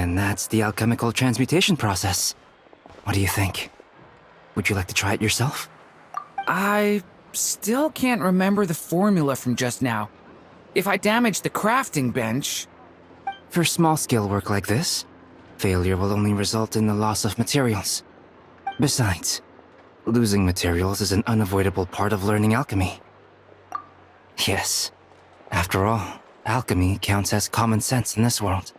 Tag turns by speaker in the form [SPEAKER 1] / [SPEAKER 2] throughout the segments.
[SPEAKER 1] And that's the alchemical transmutation process. What do you think? Would you like to try it yourself?
[SPEAKER 2] I still can't remember the formula from just now. If I damage the crafting bench...
[SPEAKER 1] For small-scale work like this, failure will only result in the loss of materials. Besides, losing materials is an unavoidable part of learning alchemy. Yes, after all, alchemy counts as common sense in this world.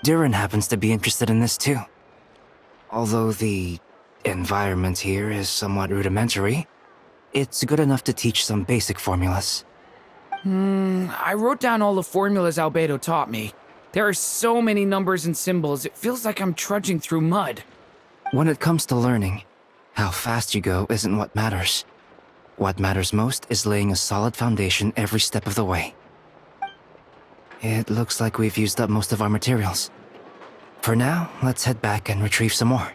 [SPEAKER 1] Durin happens to be interested in this too. Although the environment here is somewhat rudimentary, it's good enough to teach some basic formulas.
[SPEAKER 2] I wrote down all the formulas Albedo taught me. There are so many numbers and symbols, it feels like I'm trudging through mud.
[SPEAKER 1] When it comes to learning, how fast you go isn't what matters. What matters most is laying a solid foundation every step of the way. It looks like we've used up most of our materials. For now, let's head back and retrieve some more.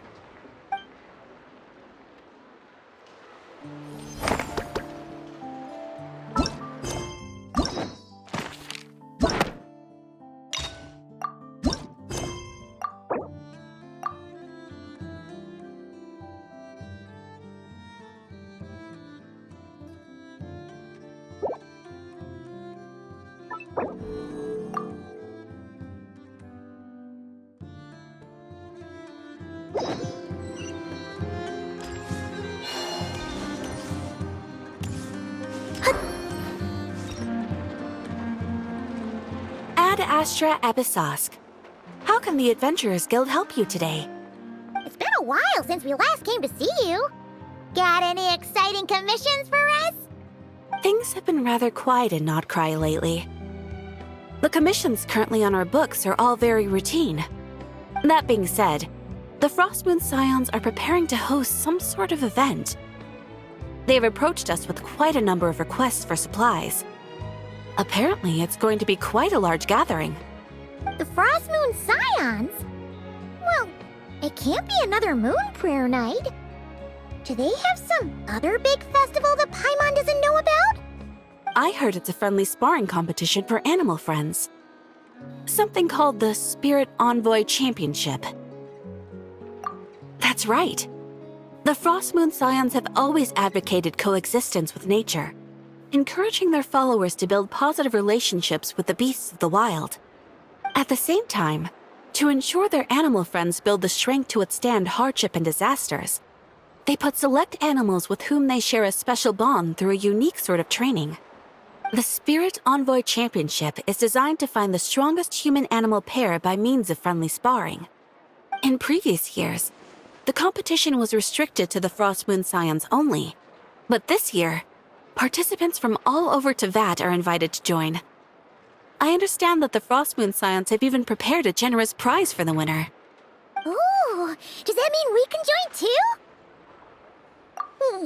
[SPEAKER 3] Ad Astra Episosk. How can the Adventurers Guild help you today?
[SPEAKER 4] It's been a while since we last came to see you. Got any exciting commissions for us?
[SPEAKER 3] Things have been rather quiet in Nodcry lately. The commissions currently on our books are all very routine. That being said, the Frostmoon Scions are preparing to host some sort of event. They've approached us with quite a number of requests for supplies. Apparently, it's going to be quite a large gathering.
[SPEAKER 4] The Frostmoon Scions? Well, it can't be another Moon Prayer Night. Do they have some other big festival that Paimon doesn't know about?
[SPEAKER 3] I heard it's a friendly sparring competition for animal friends. Something called the Spirit Envoy Championship. That's right. The Frostmoon Scions have always advocated coexistence with nature, encouraging their followers to build positive relationships with the beasts of the wild. At the same time, to ensure their animal friends build the strength to withstand hardship and disasters, they put select animals with whom they share a special bond through a unique sort of training. The Spirit Envoy Championship is designed to find the strongest human-animal pair by means of friendly sparring. In previous years, the competition was restricted to the Frostmoon Scions only, but this year, participants from all over Teyvat are invited to join. I understand that the Frostmoon Scions have even prepared a generous prize for the winner.
[SPEAKER 4] Ooh, does that mean we can join too?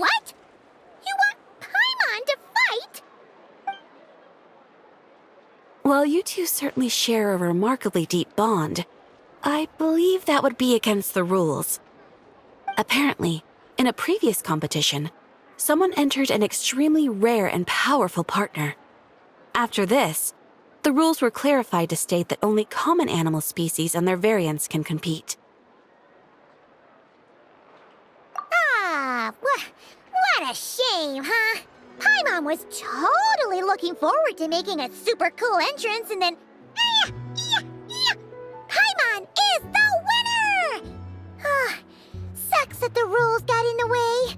[SPEAKER 4] What? You want Paimon to fight?
[SPEAKER 3] While you two certainly share a remarkably deep bond, I believe that would be against the rules. Apparently, in a previous competition, someone entered an extremely rare and powerful partner. After this, the rules were clarified to state that only common animal species and their variants can compete.
[SPEAKER 4] What a shame, huh? Paimon was totally looking forward to making a super cool entrance, and then... Paimon is the winner! Sucks that the rules got in the way.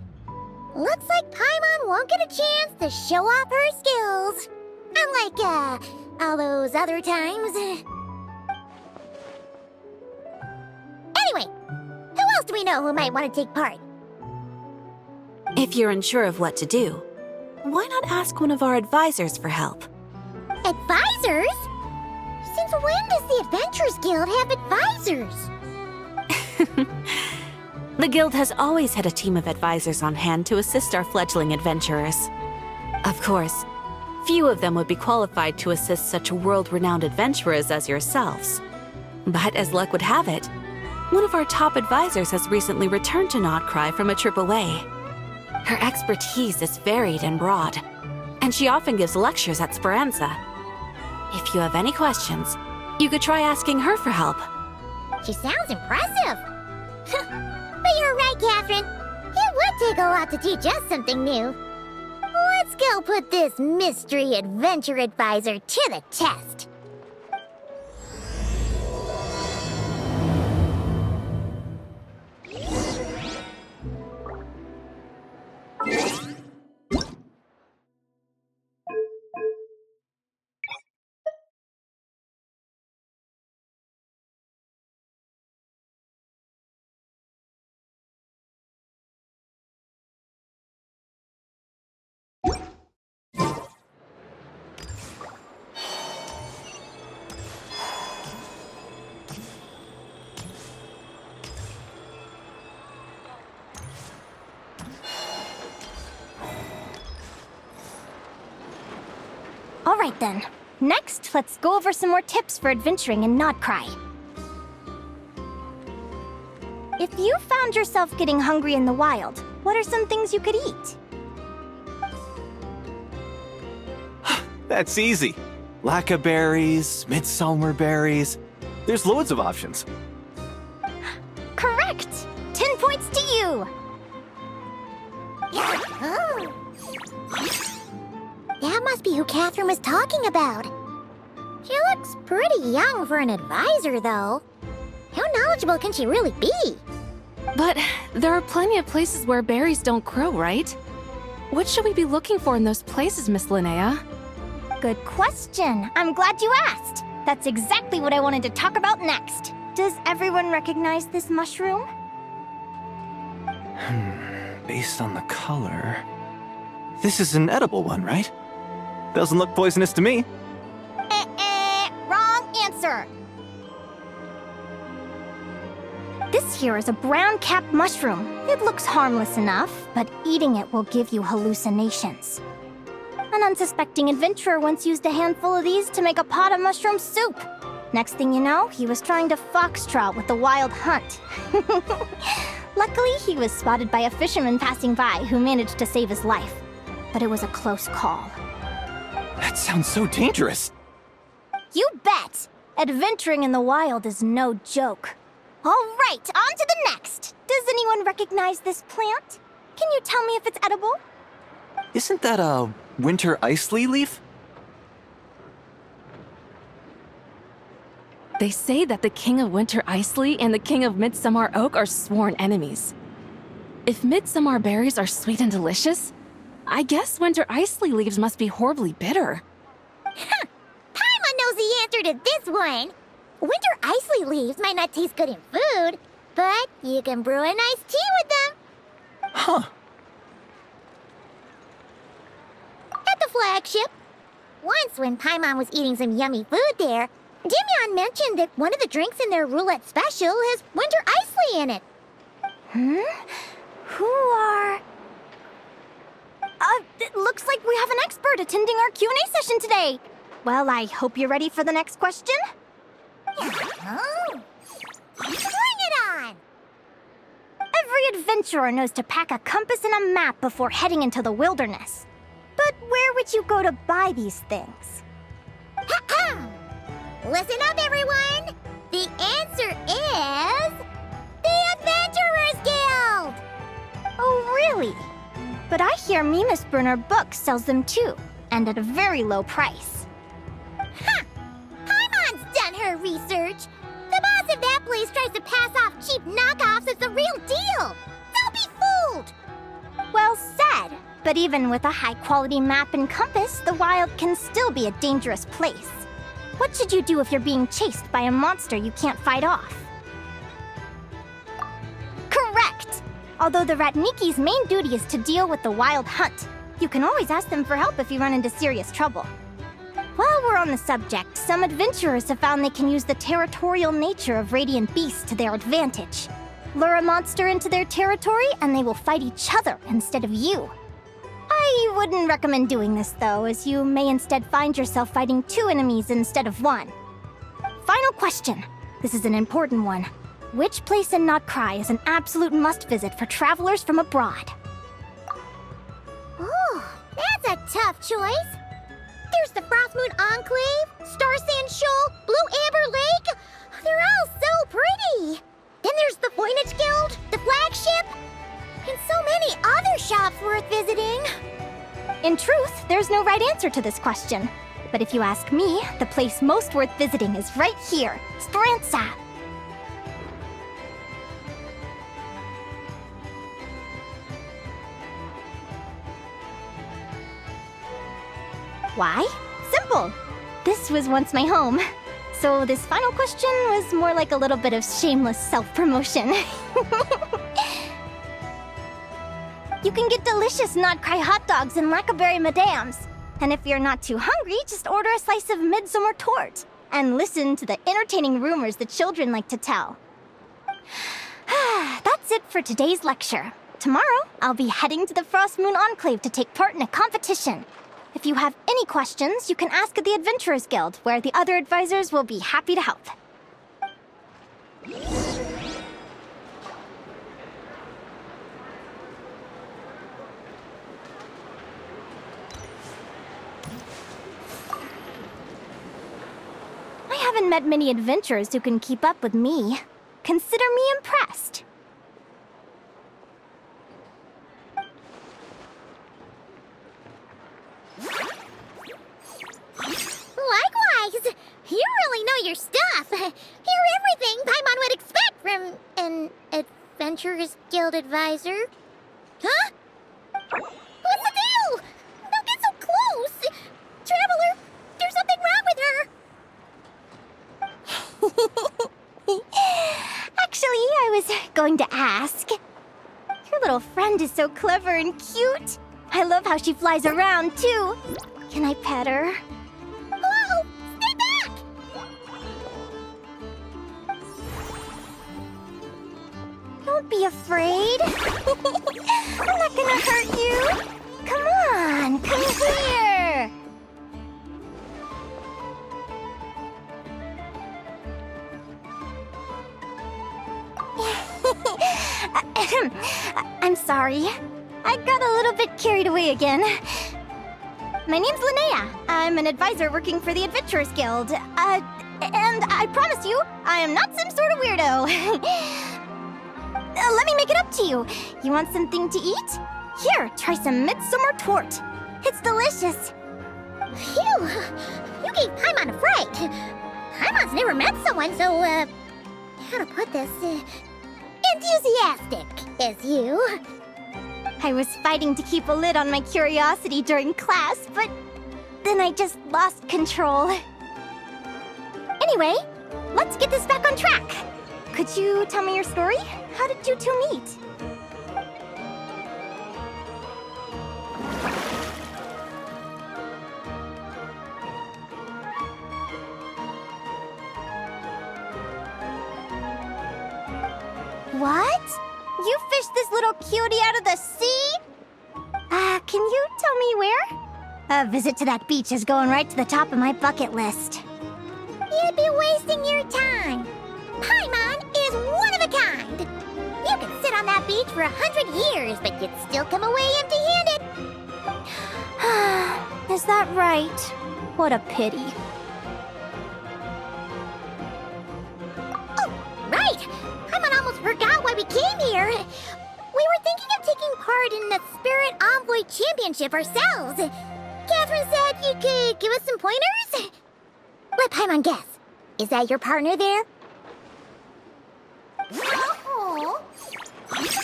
[SPEAKER 4] Looks like Paimon won't get a chance to show off her skills. Unlike, all those other times. Anyway, who else do we know who might want to take part?
[SPEAKER 3] If you're unsure of what to do, why not ask one of our advisors for help?
[SPEAKER 4] Advisors? Since when does the Adventurers Guild have advisors?
[SPEAKER 3] The Guild has always had a team of advisors on hand to assist our fledgling adventurers. Of course, few of them would be qualified to assist such world-renowned adventurers as yourselves. But as luck would have it, one of our top advisors has recently returned to Nodcry from a trip away. Her expertise is varied and broad, and she often gives lectures at Speranza. If you have any questions, You could try asking her for help.
[SPEAKER 4] She sounds impressive. But you're right, Catherine. It would take a lot to teach us something new. Let's go put this mystery adventure advisor to the test.
[SPEAKER 5] All right then. Next, let's go over some more tips for adventuring in Nodcry. If you found yourself getting hungry in the wild, what are some things you could eat?
[SPEAKER 6] That's easy. Lacca berries, midsummer berries. There's loads of options.
[SPEAKER 5] Correct! 10 points to you!
[SPEAKER 4] Oh. That must be who Catherine was talking about. She looks pretty young for an advisor, though. How knowledgeable can she really be?
[SPEAKER 7] But there are plenty of places where berries don't grow, right? What should we be looking for in those places, Miss Linnea?
[SPEAKER 5] Good question. I'm glad you asked. That's exactly what I wanted to talk about next. Does everyone recognize this mushroom?
[SPEAKER 6] Based on the color... This is an edible one, right? Doesn't look poisonous to me.
[SPEAKER 5] Wrong answer. This here is a brown-capped mushroom. It looks harmless enough, but eating it will give you hallucinations. An unsuspecting adventurer once used a handful of these to make a pot of mushroom soup. Next thing you know, he was trying to foxtrot with the wild hunt. Luckily, he was spotted by a fisherman passing by who managed to save his life. But it was a close call.
[SPEAKER 6] That sounds so dangerous.
[SPEAKER 5] You bet! Adventuring in the wild is no joke. All right, on to the next. Does anyone recognize this plant? Can you tell me if it's edible?
[SPEAKER 6] Isn't that a winter ice leaf?
[SPEAKER 7] They say that the King of Winter Isley and the King of Midsummer Oak are sworn enemies. If midsummer berries are sweet and delicious, I guess winter isley leaves must be horribly bitter.
[SPEAKER 4] Paimon knows the answer to this one. Winter isley leaves might not taste good in food, but you can brew a nice tea with them.
[SPEAKER 6] Huh.
[SPEAKER 4] At the flagship. Once when Paimon was eating some yummy food there, Dimyon mentioned that one of the drinks in their roulette special has winter isley in it.
[SPEAKER 5] Who are... it looks like we have an expert attending our Q&A session today. Well, I hope you're ready for the next question.
[SPEAKER 4] Oh. Bring it on!
[SPEAKER 5] Every adventurer knows to pack a compass and a map before heading into the wilderness. But where would you go to buy these things?
[SPEAKER 4] Listen up, everyone! The answer is... the Adventurers Guild!
[SPEAKER 5] Oh, really? But I hear Mimas Brunner Books sells them too, and at a very low price.
[SPEAKER 4] Ha! Paimon's done her research. The boss of that place tries to pass off cheap knockoffs as the real deal. Don't be fooled!
[SPEAKER 5] Well said. But even with a high-quality map and compass, the wild can still be a dangerous place. What should you do if you're being chased by a monster you can't fight off? Correct! Although the Ratniki's main duty is to deal with the wild hunt, you can always ask them for help if you run into serious trouble. While we're on the subject, some adventurers have found they can use the territorial nature of radiant beasts to their advantage. Lure a monster into their territory and they will fight each other instead of you. I wouldn't recommend doing this though, as you may instead find yourself fighting two enemies instead of one. Final question. This is an important one. Which place in Nodcry is an absolute must-visit for travelers from abroad?
[SPEAKER 4] Oh, that's a tough choice. There's the Frost Moon Enclave, Star Sand Shoal, Blue Amber Lake. They're all so pretty. Then there's the Voynich Guild, the flagship, and so many other shops worth visiting.
[SPEAKER 5] In truth, there's no right answer to this question. But if you ask me, the place most worth visiting is right here, Speranza. Why? Simple. This was once my home. So this final question was more like a little bit of shameless self-promotion. You can get delicious Nodcry hot dogs and Lackaberry Madams. And if you're not too hungry, just order a slice of Midsummer Tort. And listen to the entertaining rumors the children like to tell. That's it for today's lecture. Tomorrow, I'll be heading to the Frost Moon Enclave to take part in a competition. If you have any questions, you can ask at the Adventurers Guild, where the other advisors will be happy to help. I haven't met many adventurers who can keep up with me. Consider me impressed.
[SPEAKER 4] Likewise! You really know your stuff. You're everything Paimon would expect from an Adventurers Guild advisor. Huh? What's the deal? Don't get so close! Traveler, there's something wrong with her!
[SPEAKER 5] Actually, I was going to ask. Your little friend is so clever and cute. I love how she flies around, too. Can I pet her?
[SPEAKER 4] Whoa! Stay back!
[SPEAKER 5] Don't be afraid. I'm not gonna hurt you. Come on, come here. I'm sorry. I got a little bit carried away again. My name's Linnea. I'm an advisor working for the Adventurers Guild. And I promise you, I am not some sort of weirdo. Let me make it up to you. You want something to eat? Here, try some Midsummer Tort. It's delicious.
[SPEAKER 4] Phew! You gave Paimon a fright. Paimon's never met someone so, how to put this, enthusiastic as you.
[SPEAKER 5] I was fighting to keep a lid on my curiosity during class, but then I just lost control. Anyway, let's get this back on track. Could you tell me your story? How did you two meet? What? You fished this little cutie out of the sea? Can you tell me where? A visit to that beach is going right to the top of my bucket list.
[SPEAKER 4] You'd be wasting your time. Paimon is one of a kind. You can sit on that beach for 100 years, but you'd still come away empty-handed.
[SPEAKER 5] Is that right? What a pity.
[SPEAKER 4] Oh, right! Paimon almost forgot why we came here. We were thinking of taking part in the Spirit Envoy Championship ourselves. Catherine said you could give us some pointers? Let Paimon guess. Is that your partner there? Oh.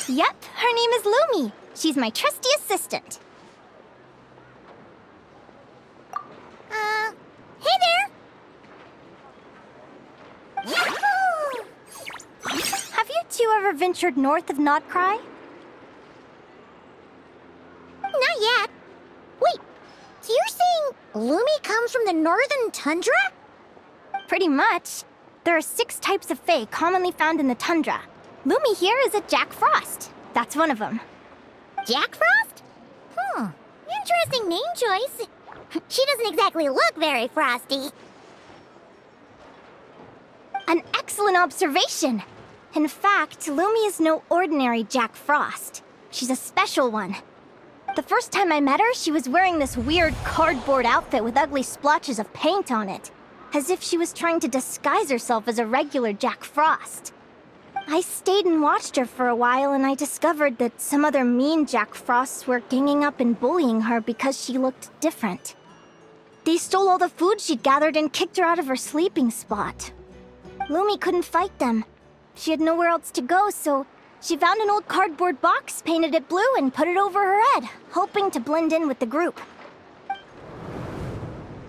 [SPEAKER 5] Yep, her name is Lumi. She's my trusty assistant.
[SPEAKER 4] Hey there! Yahoo!
[SPEAKER 5] Have you two ever ventured north of Nodcry?
[SPEAKER 4] Not yet. Wait, so you're saying Lumi comes from the northern tundra?
[SPEAKER 5] Pretty much. There are 6 types of Fae commonly found in the tundra. Lumi here is a Jack Frost. That's one of them.
[SPEAKER 4] Jack Frost? Interesting name choice. She doesn't exactly look very frosty.
[SPEAKER 5] An excellent observation. In fact, Lumi is no ordinary Jack Frost. She's a special one. The first time I met her, she was wearing this weird cardboard outfit with ugly splotches of paint on it, as if she was trying to disguise herself as a regular Jack Frost. I stayed and watched her for a while, and I discovered that some other mean Jack Frosts were ganging up and bullying her because she looked different. They stole all the food she'd gathered and kicked her out of her sleeping spot. Lumi couldn't fight them. She had nowhere else to go, so she found an old cardboard box, painted it blue, and put it over her head, hoping to blend in with the group.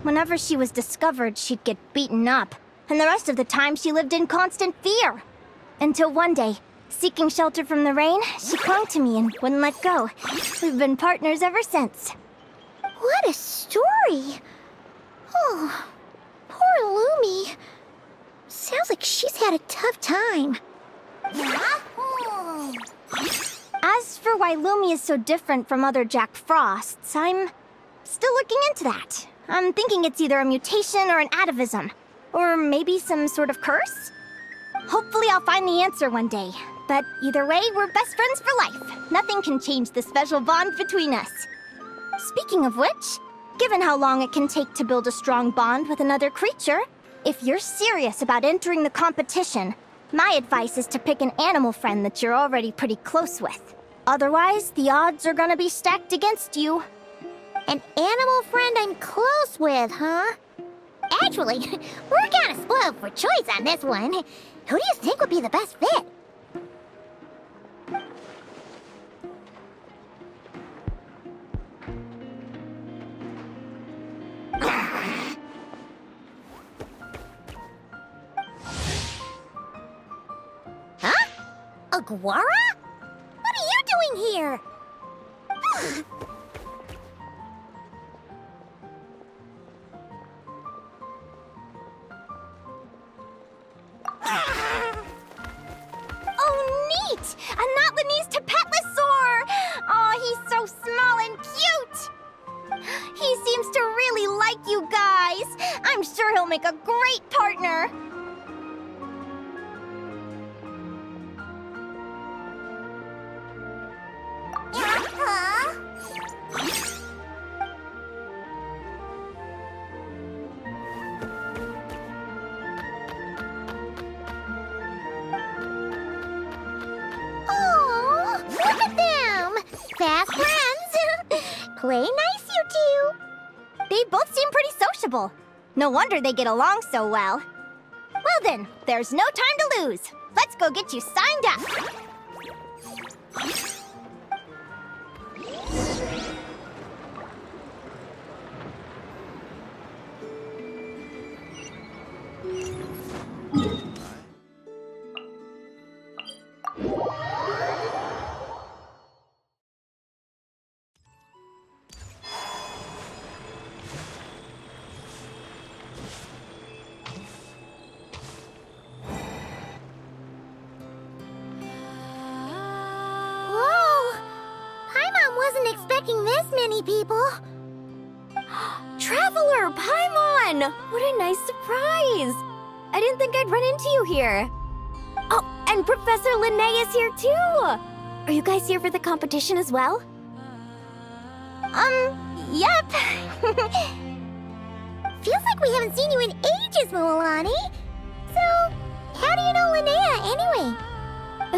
[SPEAKER 5] Whenever she was discovered, she'd get beaten up, and the rest of the time she lived in constant fear. Until one day, seeking shelter from the rain, she clung to me and wouldn't let go. We've been partners ever since.
[SPEAKER 4] What a story! Oh, poor Lumi. Sounds like she's had a tough time.
[SPEAKER 5] As for why Lumi is so different from other Jack Frosts, I'm still looking into that. I'm thinking it's either a mutation or an atavism. Or maybe some sort of curse? Hopefully I'll find the answer one day. But either way, we're best friends for life. Nothing can change the special bond between us. Speaking of which, given how long it can take to build a strong bond with another creature, if you're serious about entering the competition, my advice is to pick an animal friend that you're already pretty close with. Otherwise, the odds are gonna be stacked against you.
[SPEAKER 4] An animal friend I'm close with, huh? Actually, we're kind of spoiled for choice on this one. Who do you think would be the best fit? Huh? Aguara? What are you doing here?
[SPEAKER 5] Oh, neat! A Notlanese Tapetlosaur! Oh, he's so small and cute! He seems to really like you guys. I'm sure he'll make a great partner.
[SPEAKER 4] Oh, look at them! Fast friends! Play nice, you two!
[SPEAKER 5] They both seem pretty sociable. No wonder they get along so well. Well then, there's no time to lose. Let's go get you signed up.
[SPEAKER 4] Whoa! Paimon wasn't expecting this many people.
[SPEAKER 8] Traveler, Paimon! What a nice surprise! I didn't think I'd run into you here. Oh, and Professor Linnea is here too! Are you guys here for the competition as well?
[SPEAKER 5] Yep.
[SPEAKER 4] Feels like we haven't seen you in ages, Moalani. So, how do you know Linnea anyway?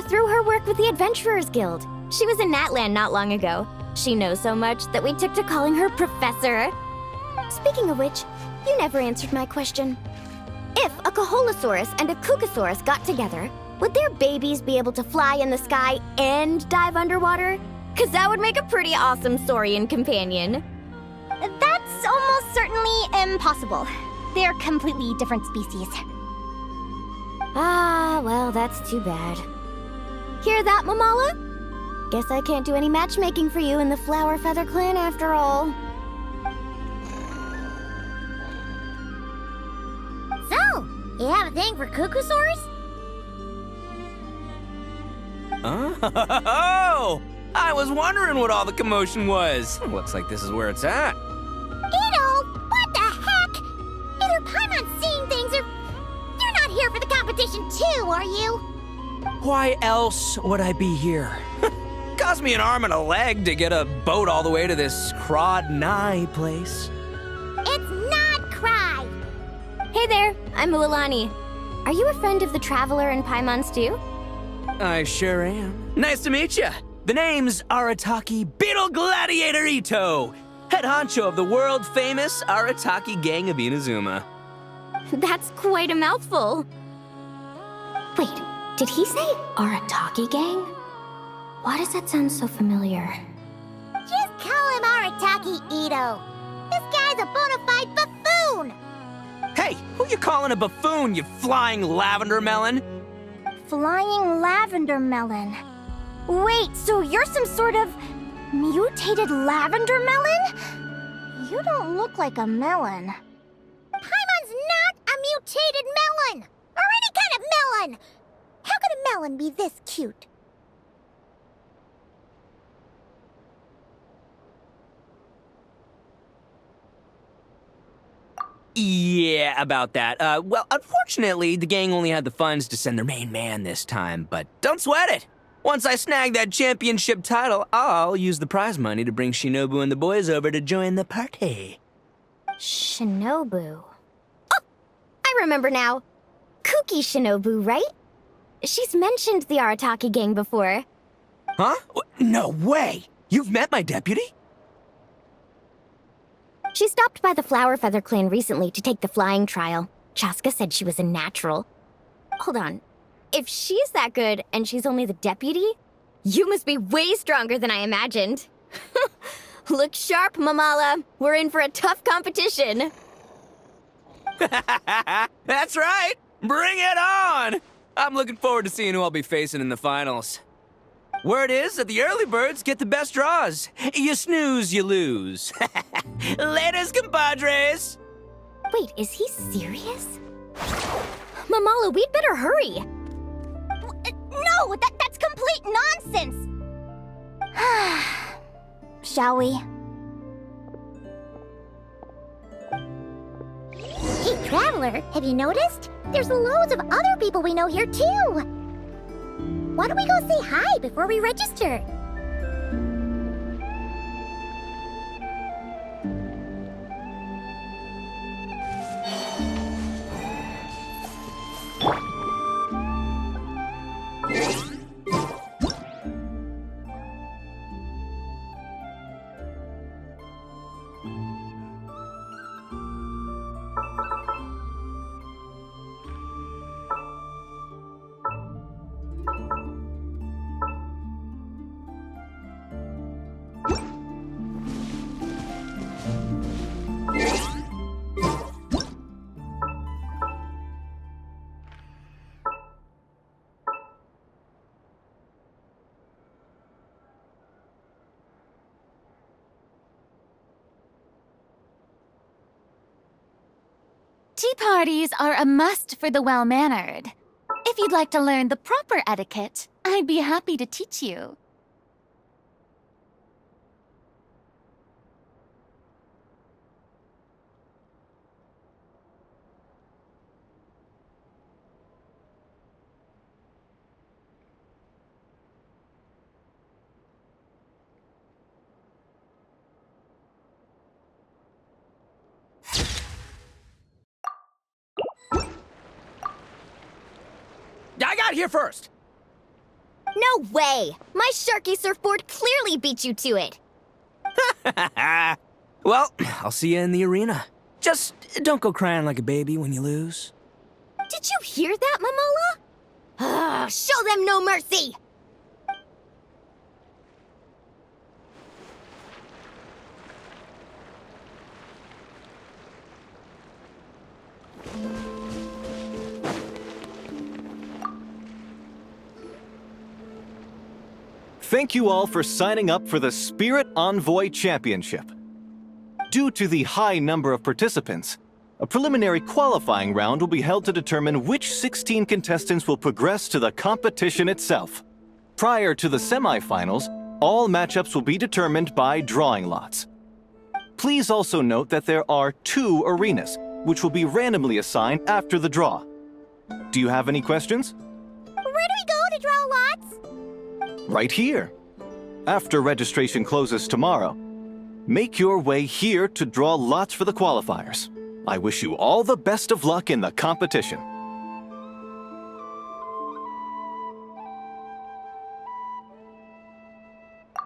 [SPEAKER 8] Through her work with the Adventurers Guild. She was in Natland not long ago. She knows so much that we took to calling her Professor. Speaking of which, you never answered my question. If a Kaholosaurus and a Kukasaurus got together, would their babies be able to fly in the sky and dive underwater? 'Cause that would make a pretty awesome saurian companion.
[SPEAKER 5] That's almost certainly impossible. They're completely different species.
[SPEAKER 8] Ah, well, that's too bad. Hear that, Mamala? Guess I can't do any matchmaking for you in the Flower Feather Clan after all.
[SPEAKER 4] So, you have a thing for Kukusaurs?
[SPEAKER 9] Oh! I was wondering what all the commotion was. Looks like this is where it's at.
[SPEAKER 4] Edo, what the heck? Either Paimon's seeing things or you're not here for the competition too, are you?
[SPEAKER 9] Why else would I be here? cost me an arm and a leg to get a boat all the way to this Crawd-Nye place.
[SPEAKER 4] It's not Cry.
[SPEAKER 8] Hey there, I'm Milani. Are you a friend of the Traveler and Paimon Stew?
[SPEAKER 9] I sure am. Nice to meet you. The name's Arataki Beetle Gladiator Ito, head honcho of the world-famous Arataki Gang of Inazuma.
[SPEAKER 8] That's quite a mouthful. Wait, did he say Arataki Gang? Why does that sound so familiar?
[SPEAKER 4] Just call him Arataki Ito. This guy's a bona fide buffoon.
[SPEAKER 9] Hey, who you calling a buffoon, you flying lavender melon?
[SPEAKER 5] Flying lavender melon. Wait, so you're some sort of mutated lavender melon? You don't look like a melon.
[SPEAKER 4] Paimon's not a mutated melon, or any kind of melon. How could a melon be this cute?
[SPEAKER 9] Yeah, about that. Well, unfortunately, the gang only had the funds to send their main man this time, but don't sweat it. Once I snag that championship title, I'll use the prize money to bring Shinobu and the boys over to join the party.
[SPEAKER 8] Shinobu. Oh, I remember now. Kuki Shinobu, right? She's mentioned the Arataki Gang before.
[SPEAKER 9] Huh? No way! You've met my deputy?
[SPEAKER 8] She stopped by the Flower Feather clan recently to take the flying trial. Chaska said she was a natural. Hold on. If she's that good and she's only the deputy, you must be way stronger than I imagined. Look sharp, Mamala. We're in for a tough competition.
[SPEAKER 9] That's right! Bring it on! I'm looking forward to seeing who I'll be facing in the finals. Word is that the early birds get the best draws. You snooze, you lose. Laters, compadres!
[SPEAKER 8] Wait, is he serious? Mamala, we'd better hurry.
[SPEAKER 5] No, that's complete nonsense! Shall we?
[SPEAKER 4] Hey, Traveler, have you noticed? There's loads of other people we know here, too. Why don't we go say hi before we register?
[SPEAKER 10] Tea parties are a must for the well-mannered. If you'd like to learn the proper etiquette, I'd be happy to teach you.
[SPEAKER 9] I got here first!
[SPEAKER 8] No way! My Sharky surfboard clearly beat you to it.
[SPEAKER 9] Well, I'll see you in the arena. Just don't go crying like a baby when you lose.
[SPEAKER 8] Did you hear that, Mamala? Ah, show them no mercy!
[SPEAKER 6] Thank you all for signing up for the Spirit Envoy Championship. Due to the high number of participants, a preliminary qualifying round will be held to determine which 16 contestants will progress to the competition itself. Prior to the semifinals, all matchups will be determined by drawing lots. Please also note that there are 2 arenas, which will be randomly assigned after the draw. Do you have any questions?
[SPEAKER 4] Where do we go to draw lots?
[SPEAKER 6] Right here. After registration closes tomorrow, make your way here to draw lots for the qualifiers. I wish you all the best of luck in the competition.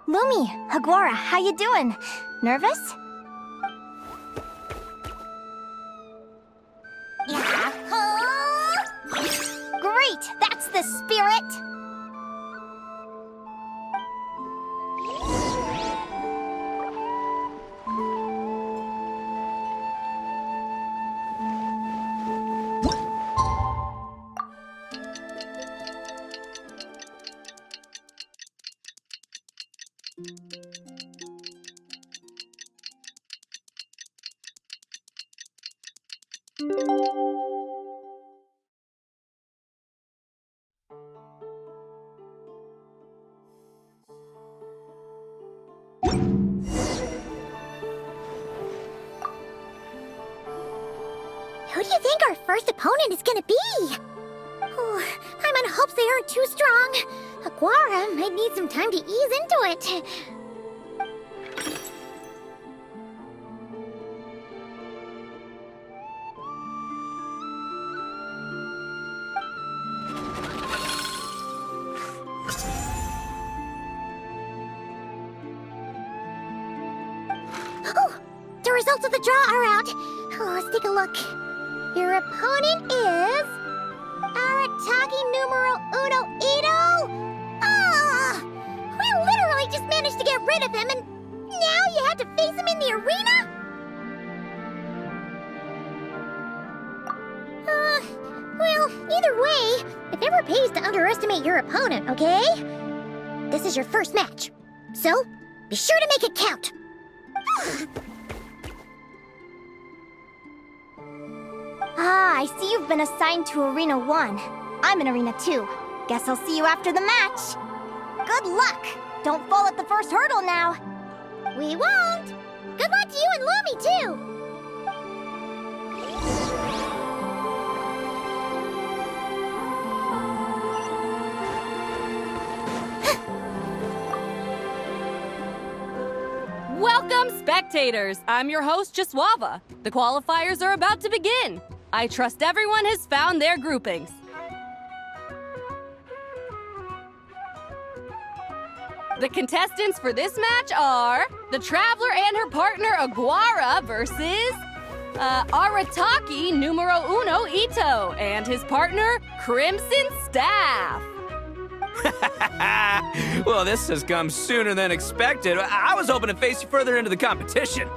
[SPEAKER 5] Lumi, Aguara, how you doing? Nervous? Great! That's the spirit!
[SPEAKER 4] Who do you think our first opponent is gonna be? Oh, Paimon hopes they aren't too strong. Aguara might need some time to ease into it. Oh, the results of the draw are out. Oh, let's take a look. Your opponent is Arataki numero uno Ito. Ah, we literally just managed to get rid of him, and now you have to face him in the arena. Well, either way, it never pays to underestimate your opponent, okay? This is your first match, so be sure to make it count.
[SPEAKER 5] Ah, I see you've been assigned to Arena 1. I'm in Arena 2. Guess I'll see you after the match. Good luck! Don't fall at the first hurdle now.
[SPEAKER 4] We won't! Good luck to you and Lumi, too!
[SPEAKER 7] Welcome, spectators! I'm your host, Jaswava. The qualifiers are about to begin. I trust everyone has found their groupings. The contestants for this match are the Traveler and her partner Aguara versus Arataki numero uno Ito and his partner Crimson Staff.
[SPEAKER 9] Well, this has come sooner than expected. I was hoping to face you further into the competition.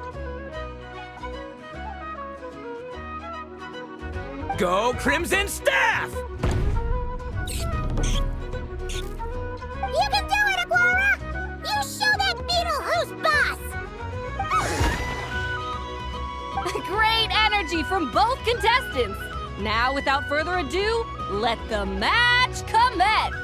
[SPEAKER 9] Go Crimson Staff!
[SPEAKER 4] You can do it, Aguara! You show that beetle who's boss!
[SPEAKER 7] Great energy from both contestants. Now, without further ado, let the match commence.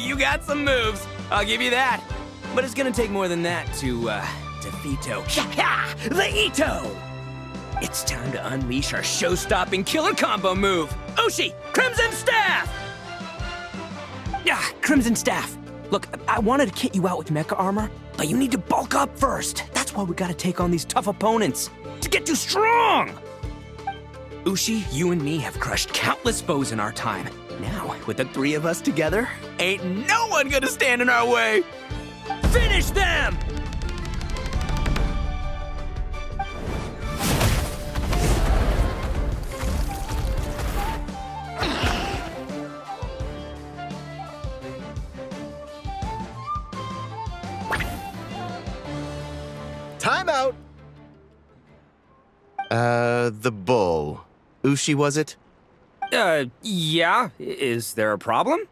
[SPEAKER 9] you got some moves. I'll give you that. But it's gonna take more than that to, defeato. Ha! The Ito! It's time to unleash our show-stopping killer combo move. Ushi, Crimson Staff! Crimson Staff. Look, I wanted to kit you out with mecha armor, but you need to bulk up first. That's why we gotta take on these tough opponents. To get you strong! Ushi, you and me have crushed countless foes in our time. Now, with the three of us together, ain't no one gonna stand in our way! Finish them!
[SPEAKER 11] Time out! The bull. Ushi, was it?
[SPEAKER 9] Yeah. Is there a problem?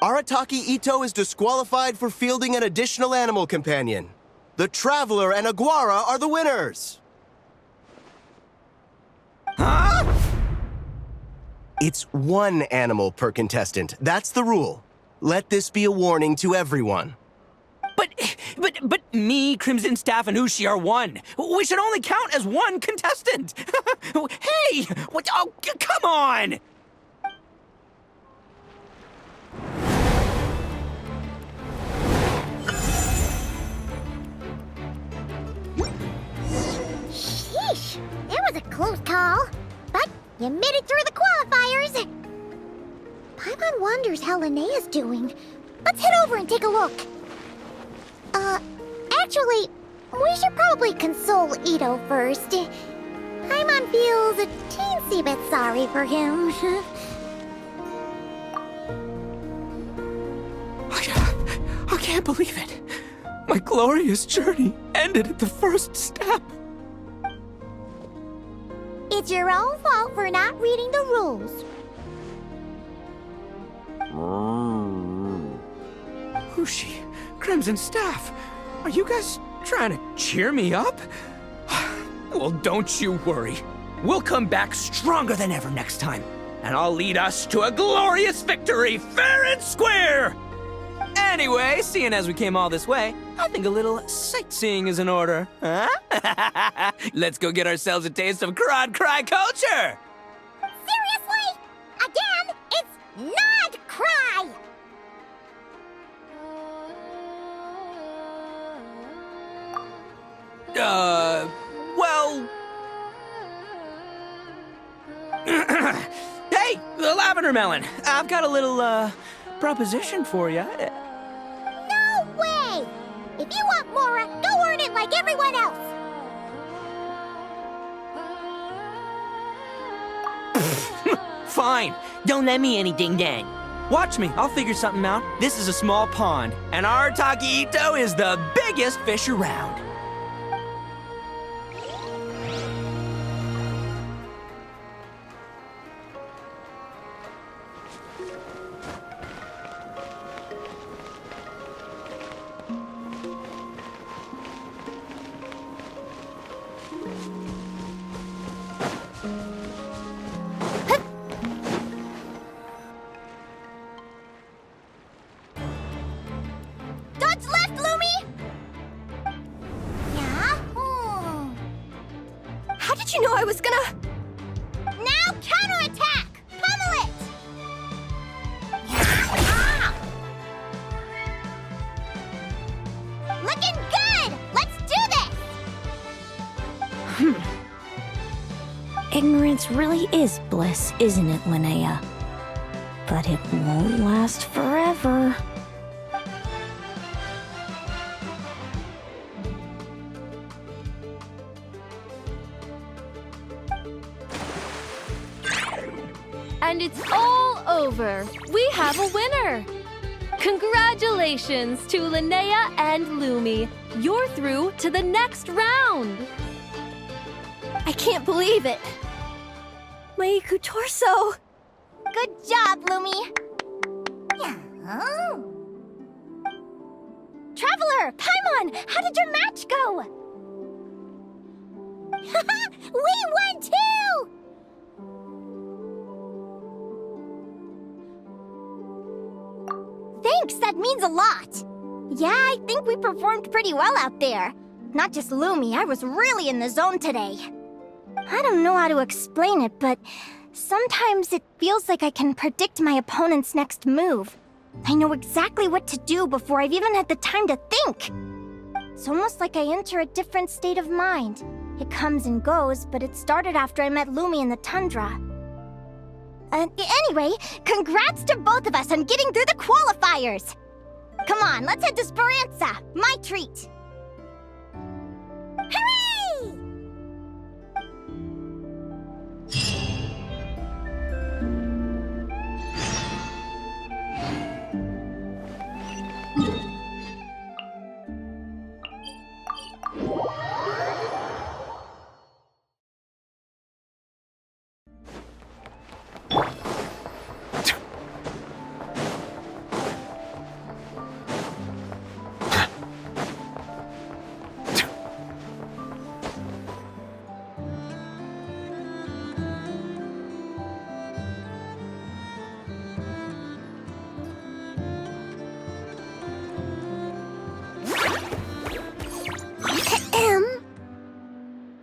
[SPEAKER 11] Arataki Ito is disqualified for fielding an additional animal companion. The Traveler and Aguara are the winners!
[SPEAKER 9] Huh?
[SPEAKER 11] It's one animal per contestant. That's the rule. Let this be a warning to everyone.
[SPEAKER 9] But me, Crimson Staff, and Ushi are one. We should only count as one contestant. Hey! What? Oh, come on!
[SPEAKER 4] Sheesh, that was a close call. But you made it through the qualifiers. Paimon wonders how Linnea's doing. Let's head over and take a look. Actually, we should probably console Ito first. Paimon feels a teensy bit sorry for him.
[SPEAKER 9] I can't believe it. My glorious journey ended at the first step.
[SPEAKER 4] It's your own fault for not reading the rules.
[SPEAKER 9] Ushi, Crimson Staff, are you guys trying to cheer me up? Well, don't you worry. We'll come back stronger than ever next time, and I'll lead us to a glorious victory, fair and square! Anyway, seeing as we came all this way, I think a little sightseeing is in order, huh? Let's go get ourselves a taste of Crod Cry culture!
[SPEAKER 4] Seriously? Again, it's not cry!
[SPEAKER 9] Well... Hey, the lavender melon! I've got a little, proposition for you.
[SPEAKER 4] No way! If you want Mora, go earn it like everyone else!
[SPEAKER 9] Fine. Don't let me any ding-dang. Watch me, I'll figure something out. This is a small pond, and Arataki Ito is the biggest fish around.
[SPEAKER 4] Dodge left, Lumi! Yeah?
[SPEAKER 8] How did you know I was gonna...
[SPEAKER 4] Now counterattack! Pummel it! Ah! Looking good! Let's do this!
[SPEAKER 8] Ignorance really is bliss, isn't it, Linnea? But it won't last forever.
[SPEAKER 7] And it's all over. We have a winner. Congratulations to Linnea and Lumi. You're through to the next round.
[SPEAKER 8] I can't believe it. Meiku Torso.
[SPEAKER 4] Good job, Lumi! Yeah.
[SPEAKER 5] Traveler, Paimon, how did your match go?
[SPEAKER 4] We won too!
[SPEAKER 5] Thanks, that means a lot. Yeah, I think we performed pretty well out there. Not just Lumi, I was really in the zone today. I don't know how to explain it, but sometimes it feels like I can predict my opponent's next move. I know exactly what to do before I've even had the time to think. It's almost like I enter a different state of mind. It comes and goes, but it started after I met Lumi in the tundra. Anyway, congrats to both of us on getting through the qualifiers! Come on, let's head to Speranza, my treat!
[SPEAKER 4] Hooray!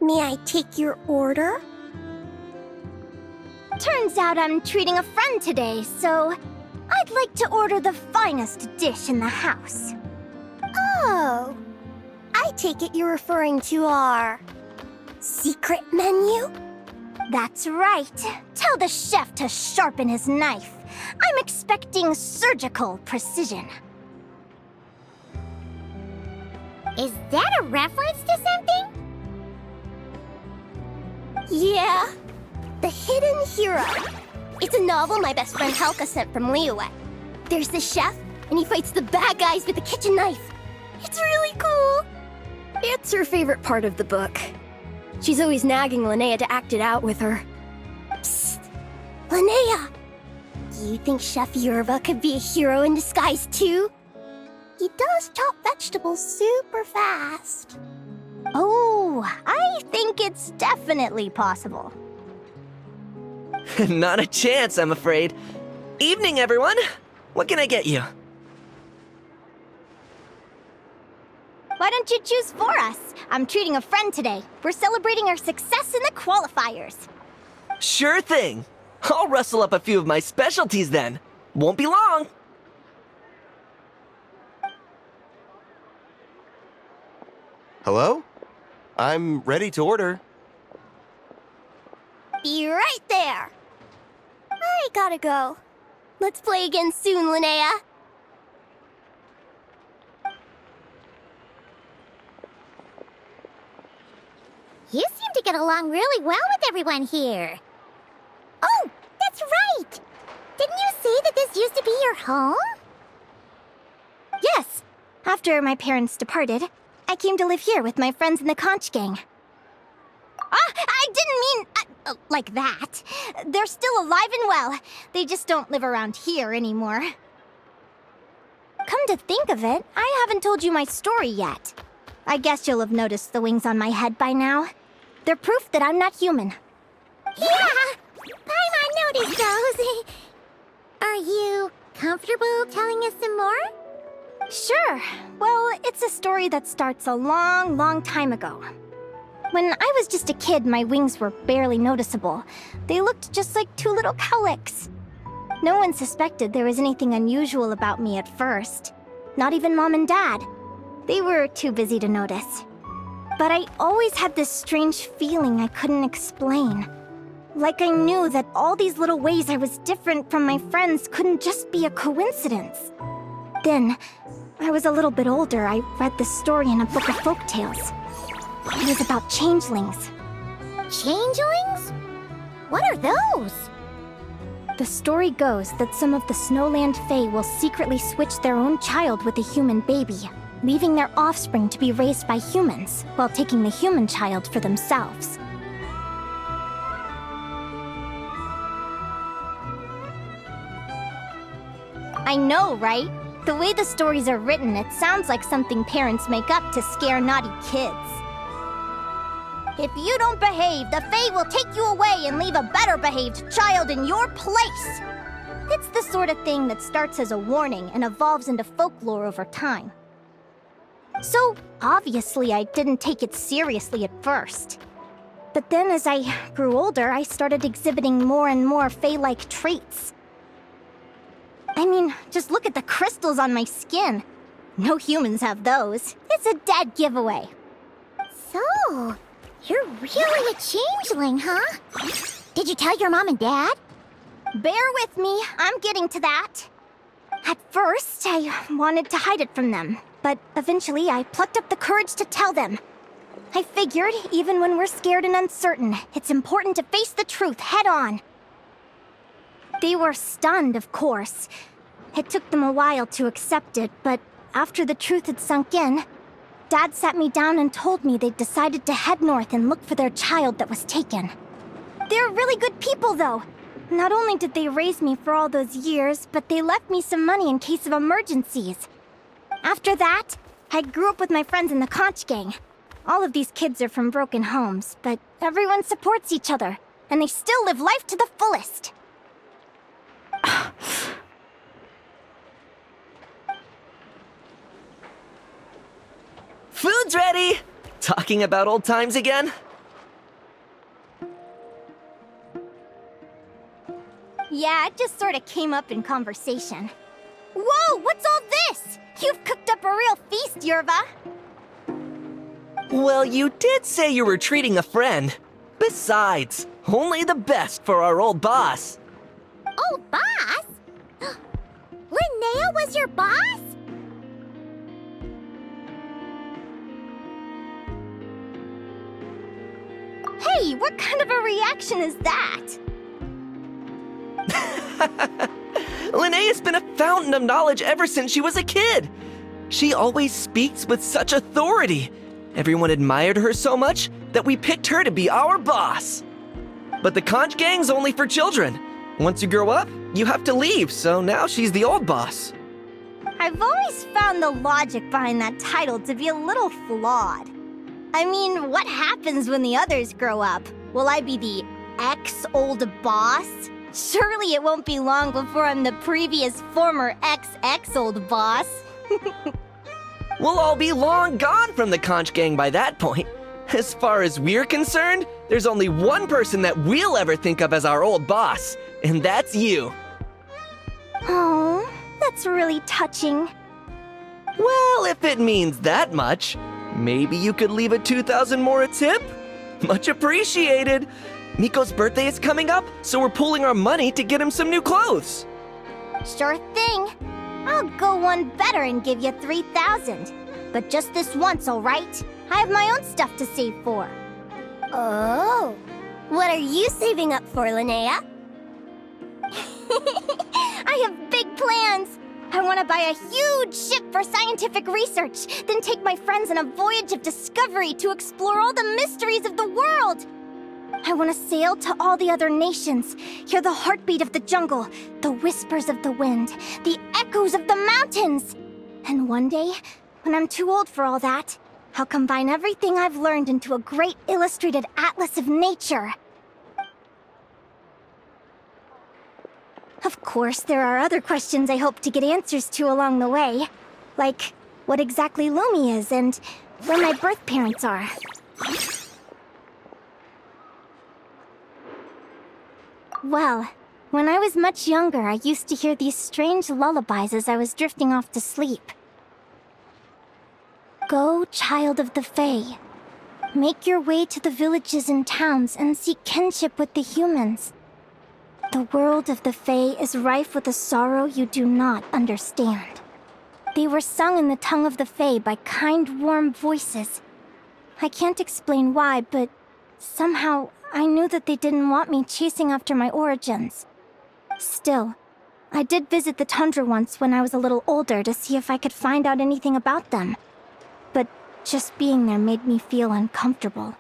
[SPEAKER 8] May I take your order?
[SPEAKER 5] Turns out I'm treating a friend today, so I'd like to order the finest dish in the house.
[SPEAKER 8] Oh, I take it you're referring to our secret menu?
[SPEAKER 5] That's right. Tell the chef to sharpen his knife. I'm expecting surgical precision.
[SPEAKER 4] Is that a reference to something?
[SPEAKER 8] Yeah, The Hidden Hero. It's a novel my best friend Helka sent from Liyue. There's the chef, and he fights the bad guys with a kitchen knife. It's really cool. It's her favorite part of the book. She's always nagging Linnea to act it out with her. Psst! Linnea! Do you think Chef Yerva could be a hero in disguise too? He does chop vegetables super fast.
[SPEAKER 5] Oh, I think it's definitely possible.
[SPEAKER 9] Not a chance, I'm afraid. Evening, everyone. What can I get you?
[SPEAKER 5] Why don't you choose for us? I'm treating a friend today. We're celebrating our success in the qualifiers.
[SPEAKER 9] Sure thing. I'll rustle up a few of my specialties then. Won't be long.
[SPEAKER 11] Hello? I'm ready to order.
[SPEAKER 8] Be right there. I gotta go. Let's play again soon, Linnea.
[SPEAKER 4] You seem to get along really well with everyone here. Oh, that's right! Didn't you say that this used to be your home?
[SPEAKER 5] Yes. After my parents departed, I came to live here with my friends in the conch gang. I didn't mean like that. They're still alive and well. They just don't live around here anymore. Come to think of it, I haven't told you my story yet. I guess you'll have noticed the wings on my head by now. They're proof that I'm not human.
[SPEAKER 4] Yeah! Paimon noticed those. Are you comfortable telling us some more?
[SPEAKER 5] Sure. Well, it's a story that starts a long, long time ago. When I was just a kid, my wings were barely noticeable. They looked just like two little cowlicks. No one suspected there was anything unusual about me at first. Not even Mom and Dad. They were too busy to notice. But I always had this strange feeling I couldn't explain. Like I knew that all these little ways I was different from my friends couldn't just be a coincidence. Then, when I was a little bit older, I read this story in a book of folktales. It was about changelings.
[SPEAKER 4] Changelings? What are those?
[SPEAKER 5] The story goes that some of the Snowland Fae will secretly switch their own child with a human baby, leaving their offspring to be raised by humans, while taking the human child for themselves. I know, right? The way the stories are written, it sounds like something parents make up to scare naughty kids. If you don't behave, the Fae will take you away and leave a better behaved child in your place. It's the sort of thing that starts as a warning and evolves into folklore over time. So, obviously, I didn't take it seriously at first. But then as I grew older, I started exhibiting more and more Fae-like traits. I mean, just look at the crystals on my skin. No humans have those. It's a dead giveaway.
[SPEAKER 4] So, you're really a changeling, huh? Did you tell your mom and dad?
[SPEAKER 5] Bear with me, I'm getting to that. At first, I wanted to hide it from them, but eventually I plucked up the courage to tell them. I figured, even when we're scared and uncertain, it's important to face the truth head on. They were stunned, of course. It took them a while to accept it, but after the truth had sunk in, Dad sat me down and told me they'd decided to head north and look for their child that was taken. They're really good people, though. Not only did they raise me for all those years, but they left me some money in case of emergencies. After that, I grew up with my friends in the Conch Gang. All of these kids are from broken homes, but everyone supports each other, and they still live life to the fullest.
[SPEAKER 12] Food's ready! Talking about old times again?
[SPEAKER 5] Yeah, it just sort of came up in conversation. Whoa, what's all this? You've cooked up a real feast, Yerva.
[SPEAKER 12] Well, you did say you were treating a friend. Besides, only the best for our old boss.
[SPEAKER 4] Old boss? Linnea was your boss?
[SPEAKER 5] Hey, what kind of a reaction is that?
[SPEAKER 12] Linnea's been a fountain of knowledge ever since she was a kid. She always speaks with such authority. Everyone admired her so much that we picked her to be our boss. But the Conch Gang's only for children. Once you grow up, you have to leave, so now she's the old boss.
[SPEAKER 5] I've always found the logic behind that title to be a little flawed. I mean, what happens when the others grow up? Will I be the ex-old boss? Surely it won't be long before I'm the previous former ex-old boss.
[SPEAKER 12] We'll all be long gone from the Conch Gang by that point. As far as we're concerned, there's only one person that we'll ever think of as our old boss, and that's you.
[SPEAKER 5] Oh, that's really touching.
[SPEAKER 12] Well, if it means that much, maybe you could leave a 2,000 more a tip? Much appreciated. Miko's birthday is coming up, so we're pooling our money to get him some new clothes.
[SPEAKER 5] Sure thing. I'll go one better and give you 3,000. But just this once, all right? I have my own stuff to save for.
[SPEAKER 8] Oh, what are you saving up for, Linnea?
[SPEAKER 5] I have big plans. I want to buy a huge ship for scientific research, then take my friends on a voyage of discovery to explore all the mysteries of the world. I want to sail to all the other nations, hear the heartbeat of the jungle, the whispers of the wind, the echoes of the mountains. And one day, when I'm too old for all that, I'll combine everything I've learned into a great illustrated atlas of nature. Of course, there are other questions I hope to get answers to along the way. Like, what exactly Lumi is and where my birth parents are. Well, when I was much younger, I used to hear these strange lullabies as I was drifting off to sleep. Go, child of the Fae. Make your way to the villages and towns and seek kinship with the humans. The world of the Fae is rife with a sorrow you do not understand. They were sung in the tongue of the Fae by kind, warm voices. I can't explain why, but somehow I knew that they didn't want me chasing after my origins. Still, I did visit the tundra once when I was a little older to see if I could find out anything about them. But just being there made me feel uncomfortable.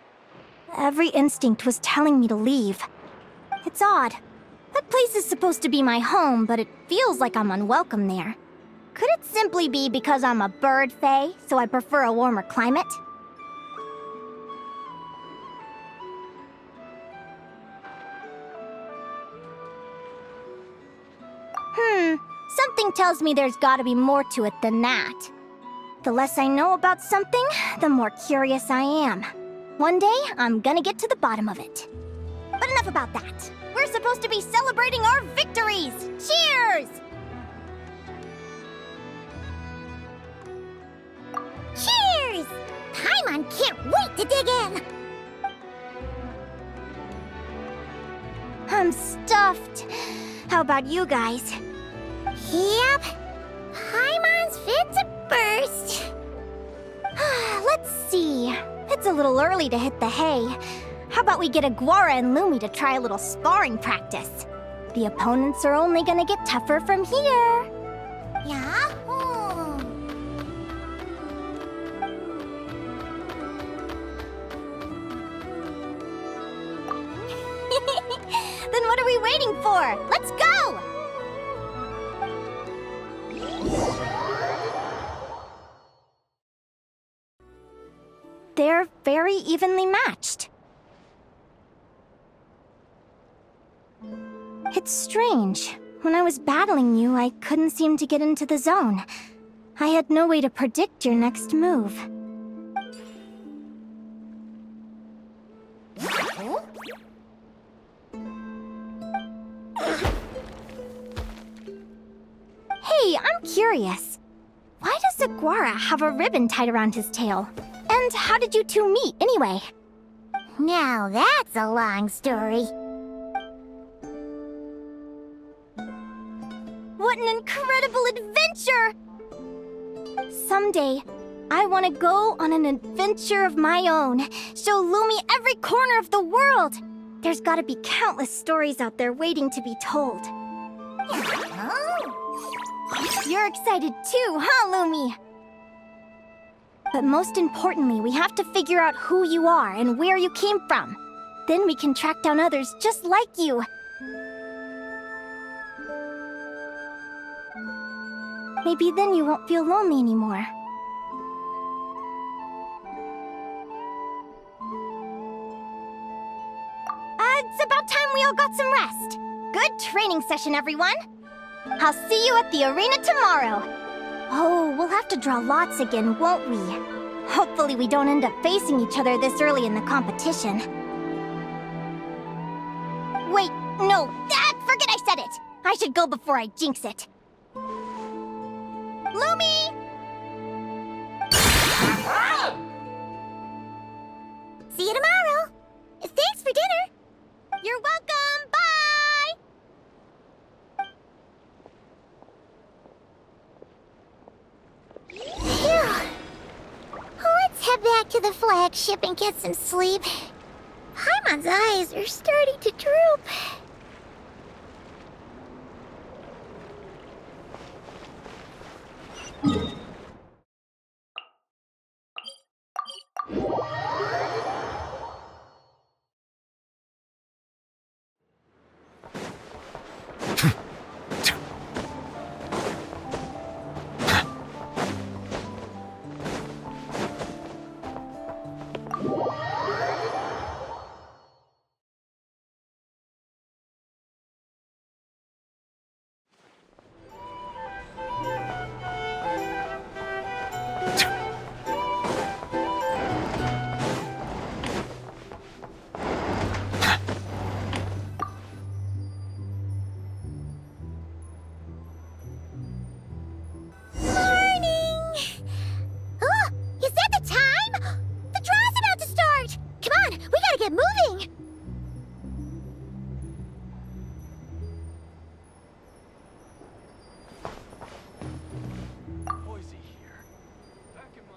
[SPEAKER 5] Every instinct was telling me to leave. It's odd. That place is supposed to be my home, but it feels like I'm unwelcome there. Could it simply be because I'm a bird fae, so I prefer a warmer climate? Something tells me there's gotta be more to it than that. The less I know about something, the more curious I am. One day, I'm gonna get to the bottom of it. But enough about that. We're supposed to be celebrating our victories! Cheers!
[SPEAKER 4] Cheers! Paimon can't wait to dig in!
[SPEAKER 5] I'm stuffed. How about you guys?
[SPEAKER 4] Yep. Paimon's fit to burst.
[SPEAKER 5] Let's see. It's a little early to hit the hay. How about we get Aguara and Lumi to try a little sparring practice? The opponents are only gonna get tougher from here.
[SPEAKER 4] Yahoo!
[SPEAKER 5] Then what are we waiting for? Let's go! They're very evenly matched. It's strange. When I was battling you, I couldn't seem to get into the zone. I had no way to predict your next move. Hey, I'm curious. Why does Aguara have a ribbon tied around his tail? And how did you two meet, anyway?
[SPEAKER 4] Now that's a long story.
[SPEAKER 5] What an incredible adventure! Someday, I want to go on an adventure of my own. Show Lumi every corner of the world. There's gotta be countless stories out there waiting to be told. You're excited too, huh, Lumi? But most importantly, we have to figure out who you are and where you came from. Then we can track down others just like you. Maybe then you won't feel lonely anymore. It's about time we all got some rest. Good training session, everyone. I'll see you at the arena tomorrow. Oh, we'll have to draw lots again, won't we? Hopefully we don't end up facing each other this early in the competition. Wait, no, forget I said it. I should go before I jinx it. Lumi!
[SPEAKER 4] See you tomorrow. Thanks for dinner.
[SPEAKER 5] You're welcome, bye!
[SPEAKER 4] Phew. Let's head back to the flagship and get some sleep. Paimon's eyes are starting to droop. Get moving!
[SPEAKER 6] Noisy here. Back in my...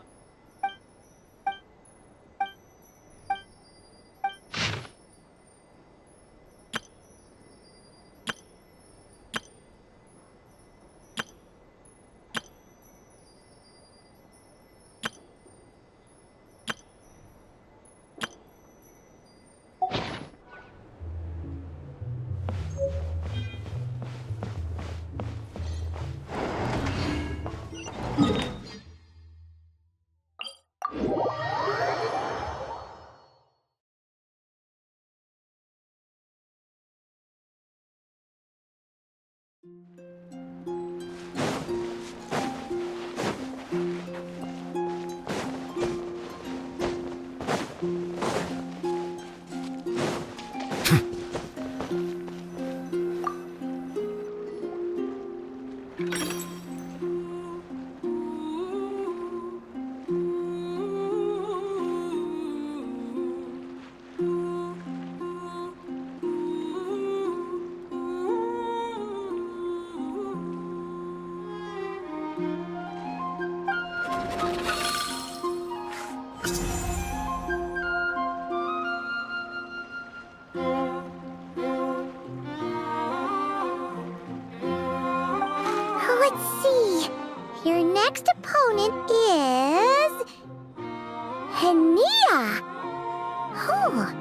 [SPEAKER 4] let's see. Your next opponent is... Linnea. Oh,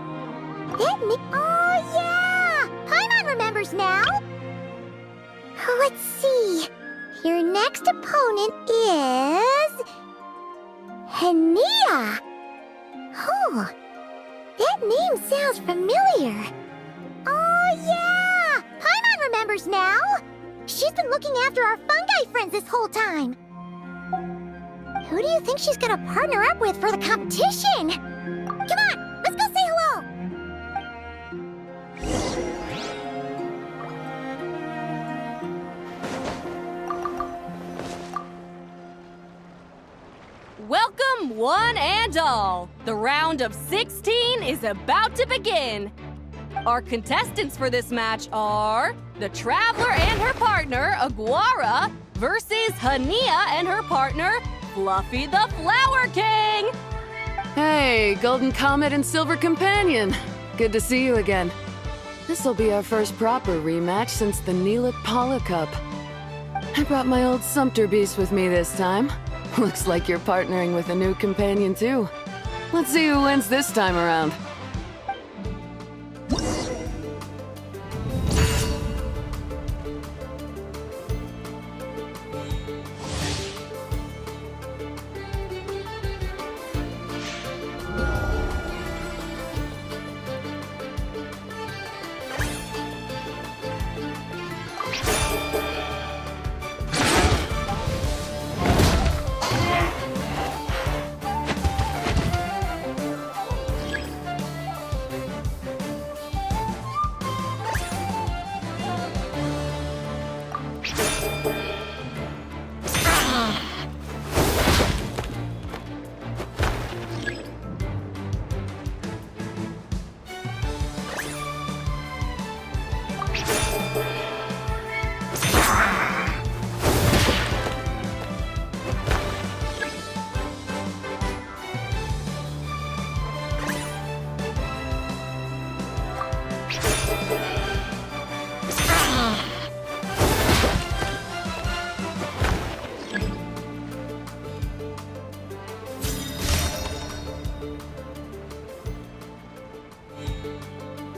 [SPEAKER 4] oh yeah! Paimon remembers now. Let's see. Your next opponent is... Linnea. Oh, that name sounds familiar. Oh yeah! Paimon remembers now. She's been looking after our fungi friends this whole time. Who do you think she's gonna partner up with for the competition? Come on, let's go say hello!
[SPEAKER 7] Welcome, one and all. The round of 16 is about to begin. Our contestants for this match are the Traveler and her partner, Aguara, versus Linnea and her partner, Fluffy the Flower King.
[SPEAKER 13] Hey, Golden Comet and Silver Companion. Good to see you again. This'll be our first proper rematch since the Neelix Paula Cup. I brought my old Sumpter Beast with me this time. Looks like you're partnering with a new companion too. Let's see who wins this time around.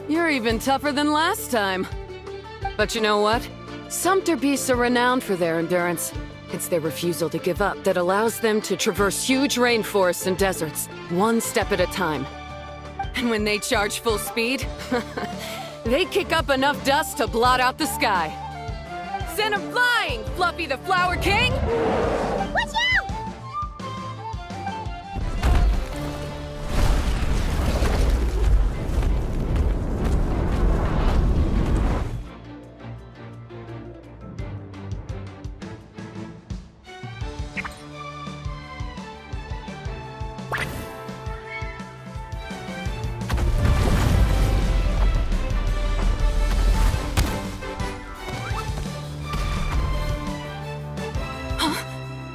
[SPEAKER 13] You're even tougher than last time. But you know what? Sumpter beasts are renowned for their endurance. It's their refusal to give up that allows them to traverse huge rainforests and deserts, one step at a time. And when they charge full speed, they kick up enough dust to blot out the sky. Send 'em flying, Fluffy the Flower King!
[SPEAKER 4] Watch out!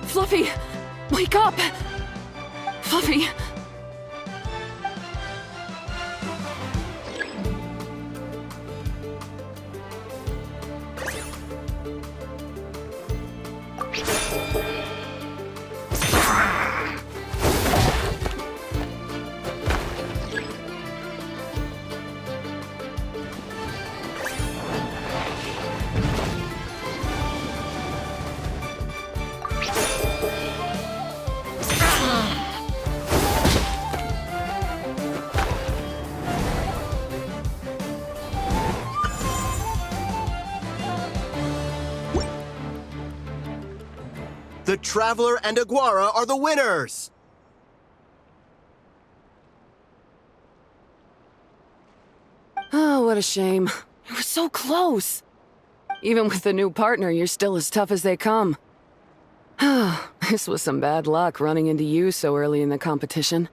[SPEAKER 13] Fluffy! Wake up! Fluffy!
[SPEAKER 11] The Traveler and Aguara are the winners!
[SPEAKER 13] Oh, what a shame. It was so close. Even with the new partner, you're still as tough as they come. This was some bad luck running into you so early in the competition.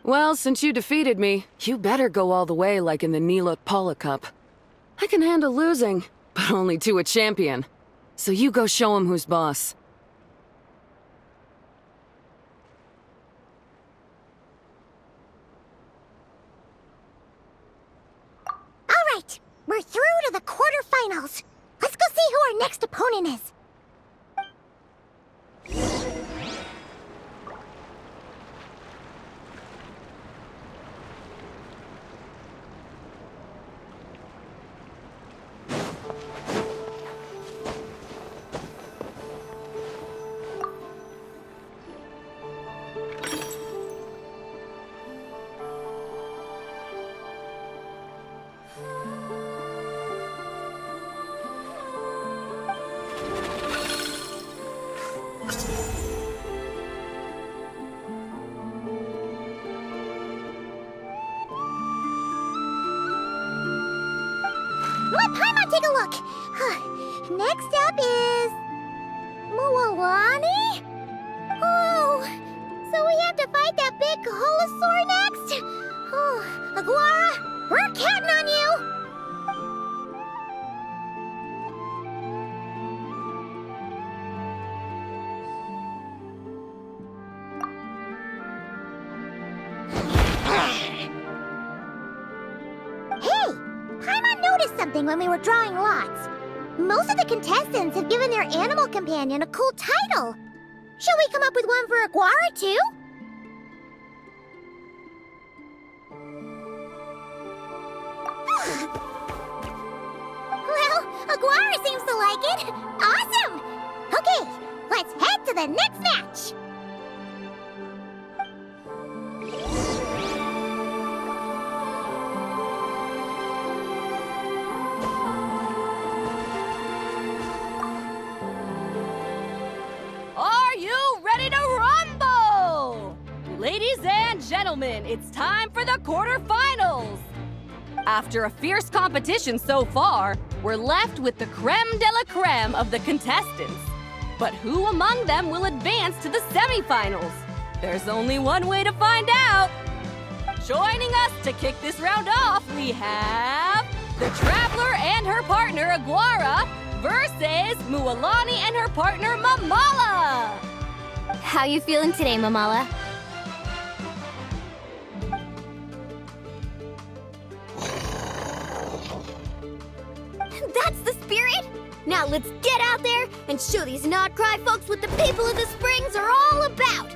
[SPEAKER 13] Well, since you defeated me, you better go all the way like in the Neelix Paula Cup. I can handle losing, but only to a champion. So you go show him who's boss.
[SPEAKER 4] We're through to the quarterfinals. Let's go see who our next opponent is. Let Paimon take a look. Next up is... Mualani? Oh, so we have to fight that big Holosaur next? Oh, Aguara, we're counting on you! Hey, Paimon noticed something when we were drawing lots. Most of the contestants have given their animal companion a cool title. Shall we come up with one for Aguara, too? Well, Aguara seems to like it. Awesome! Okay, let's head to the next match.
[SPEAKER 7] Are you ready to rumble? Ladies and gentlemen, it's time for the quarterfinals. After a fierce competition so far, we're left with the creme de la creme of the contestants. But who among them will advance to the semifinals? There's only one way to find out. Joining us to kick this round off, we have the Traveler and her partner Aguara versus Mualani and her partner Mamala.
[SPEAKER 8] How you feeling today, Mamala? That's the spirit! Now let's get out there and show these not-cry folks what the people of the Springs are all about!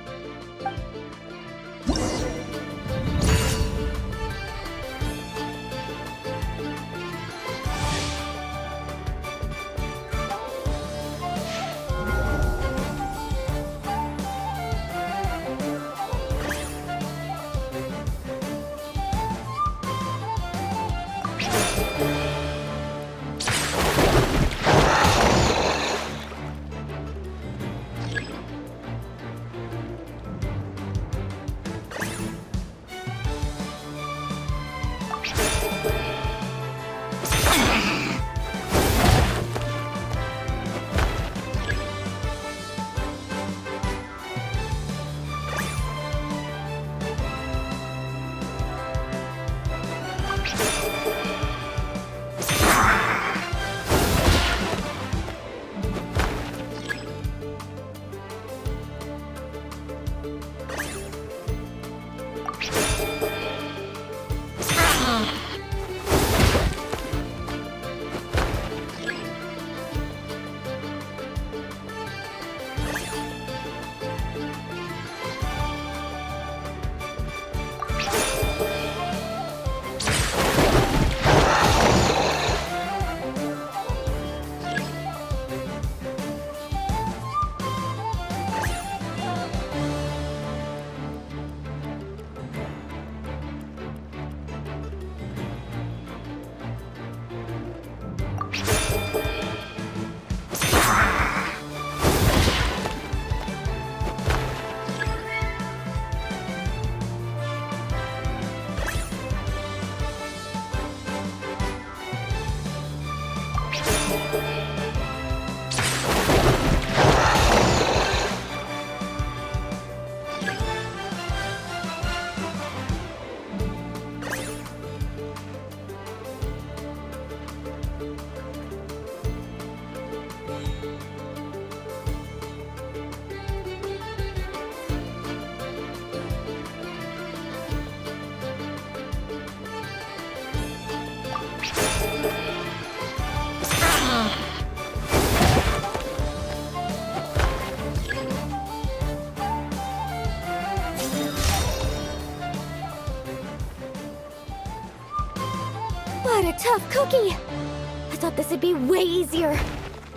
[SPEAKER 8] What a tough cookie! I thought this would be way easier.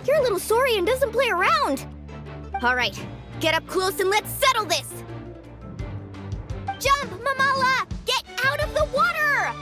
[SPEAKER 8] Your little Saurian doesn't play around. All right, get up close and let's settle this. Jump, Mamala! Get out of the water!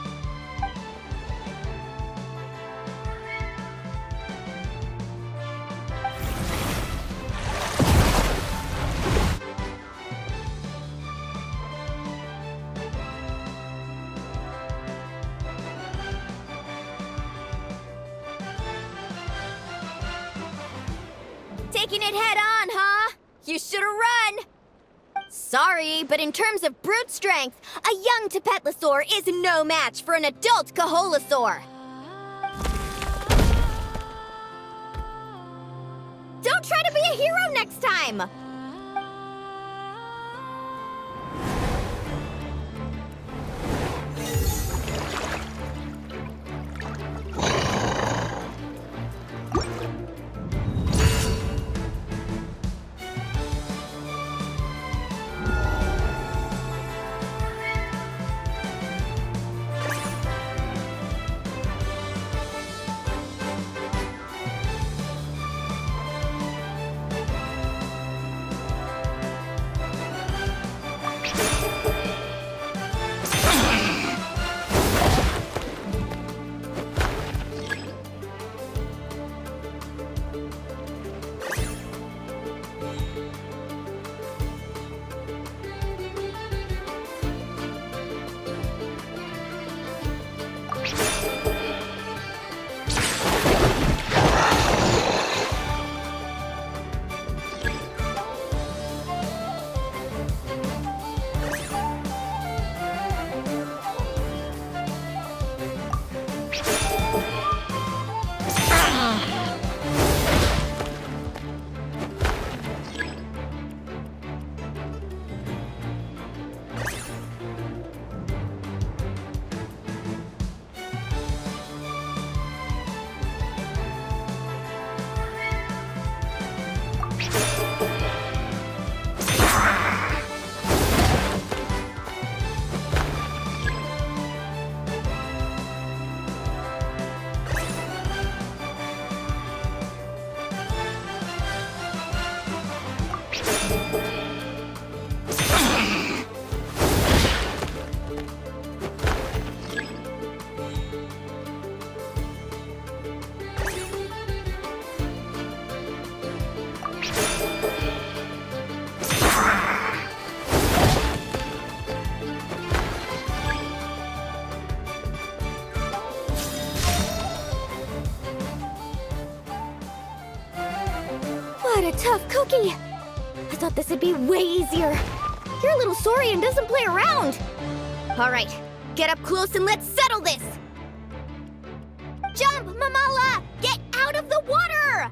[SPEAKER 8] taking it head on, huh? You should've run! Sorry, but in terms of brute strength, a young Tapetlosaur is no match for an adult Caholosaur. Don't try to be a hero next time! What a tough cookie! I thought this would be way easier. Your little Saurian doesn't play around. All right, get up close and let's settle this. Jump, Mamala! Get out of the water!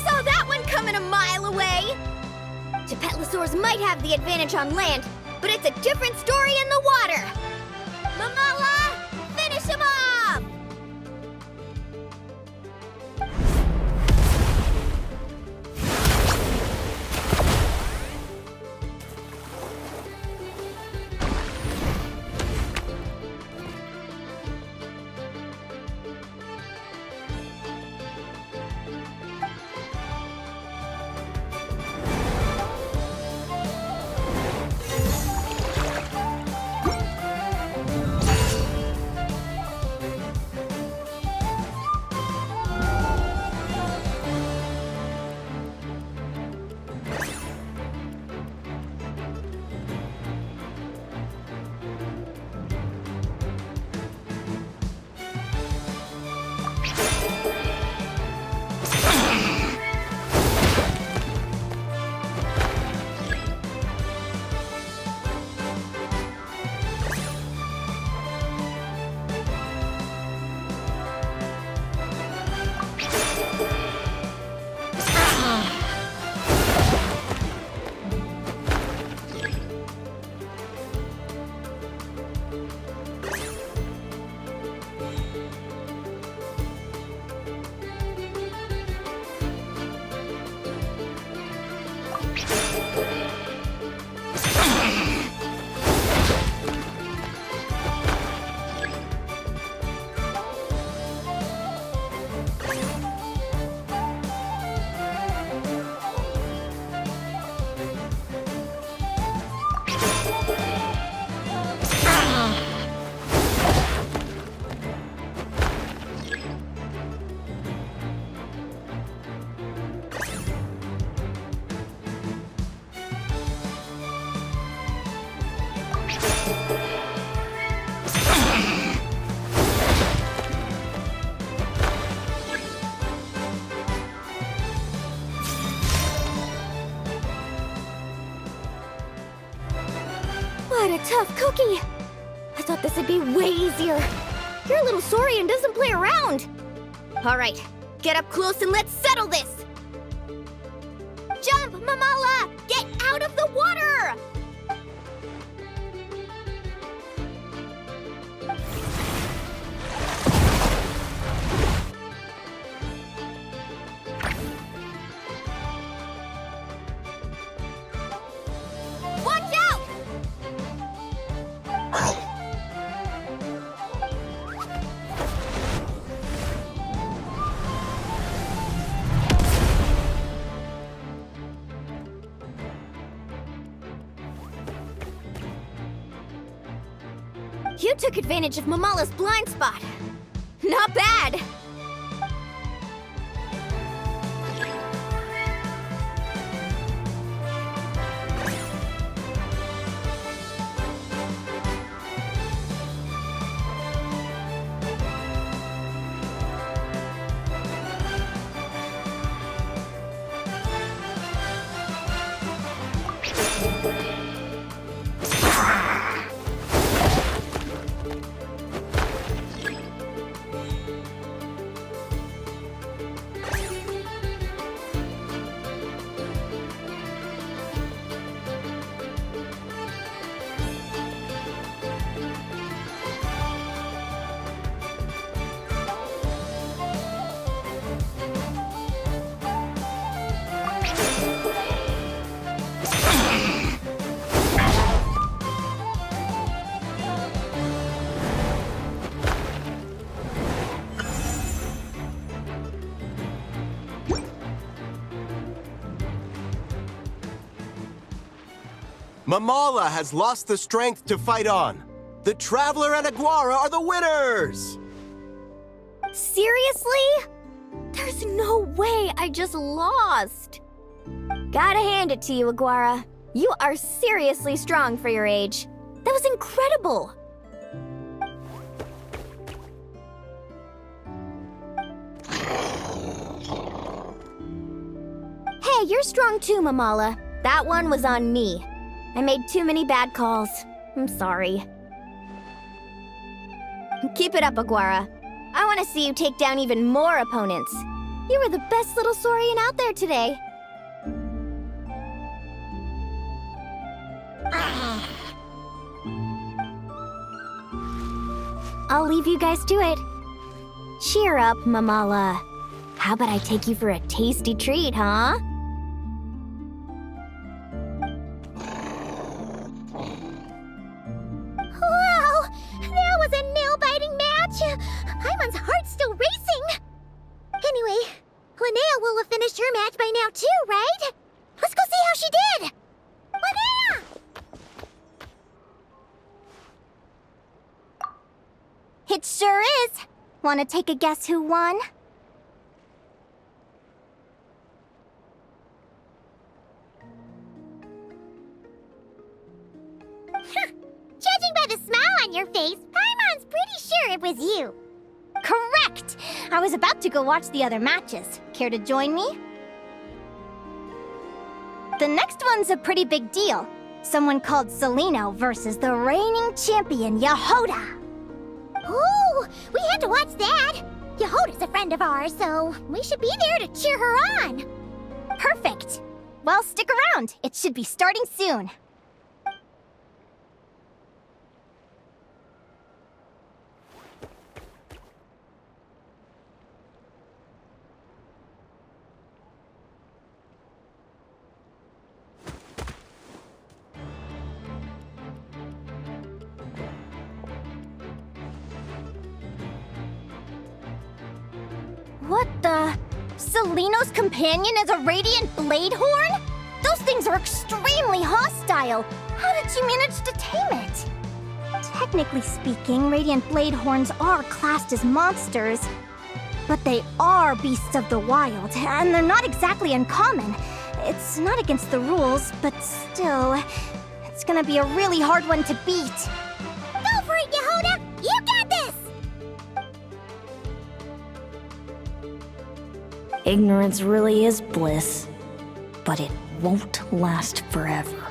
[SPEAKER 8] Saw that one coming a mile away! Tapetlosaurs might have the advantage on land, but it's a different story in the water! Mamala! Finish him off! What a tough cookie! I thought this would be way easier. Your little Saurian doesn't play around. All right, get up close and let's settle this. Jump, Mamala! Get out of the water! Watch out! You took advantage of Mamala's blind spot. Not bad.
[SPEAKER 11] Mamala has lost the strength to fight on. The Traveler and Aguara are the winners!
[SPEAKER 8] Seriously? There's no way I just lost. Gotta hand it to you, Aguara. You are seriously strong for your age. That was incredible. Hey, you're strong too, Mamala. That one was on me. I made too many bad calls. I'm sorry. Keep it up, Aguara. I want to see you take down even more opponents. You were the best little Saurian out there today. I'll leave you guys to it. Cheer up, Mamala. How about I take you for a tasty treat, huh?
[SPEAKER 4] Wow! That was a nail-biting match! Paimon's heart's still racing! Anyway, Linnea will have finished her match by now too, right? Let's go see how she did! Linnea!
[SPEAKER 5] It sure is. Want to take a guess who won?
[SPEAKER 4] Judging by the smile on your face, Paimon's pretty sure it was you.
[SPEAKER 5] Correct! I was about to go watch the other matches. Care to join me? The next one's a pretty big deal. Someone called Celino versus the reigning champion, Yehoda.
[SPEAKER 4] Ooh, we had to watch that. Yehoda's a friend of ours, so we should be there to cheer her on.
[SPEAKER 5] Perfect. Well, stick around. It should be starting soon. What the? Celino's companion is a radiant blade horn? Those things are extremely hostile. How did you manage to tame it? Technically speaking, radiant blade horns are classed as monsters. But they are beasts of the wild, and they're not exactly uncommon. It's not against the rules, but still, it's gonna be a really hard one to beat.
[SPEAKER 4] Go for it, Yehoda! You got this!
[SPEAKER 8] Ignorance really is bliss, but it won't last forever.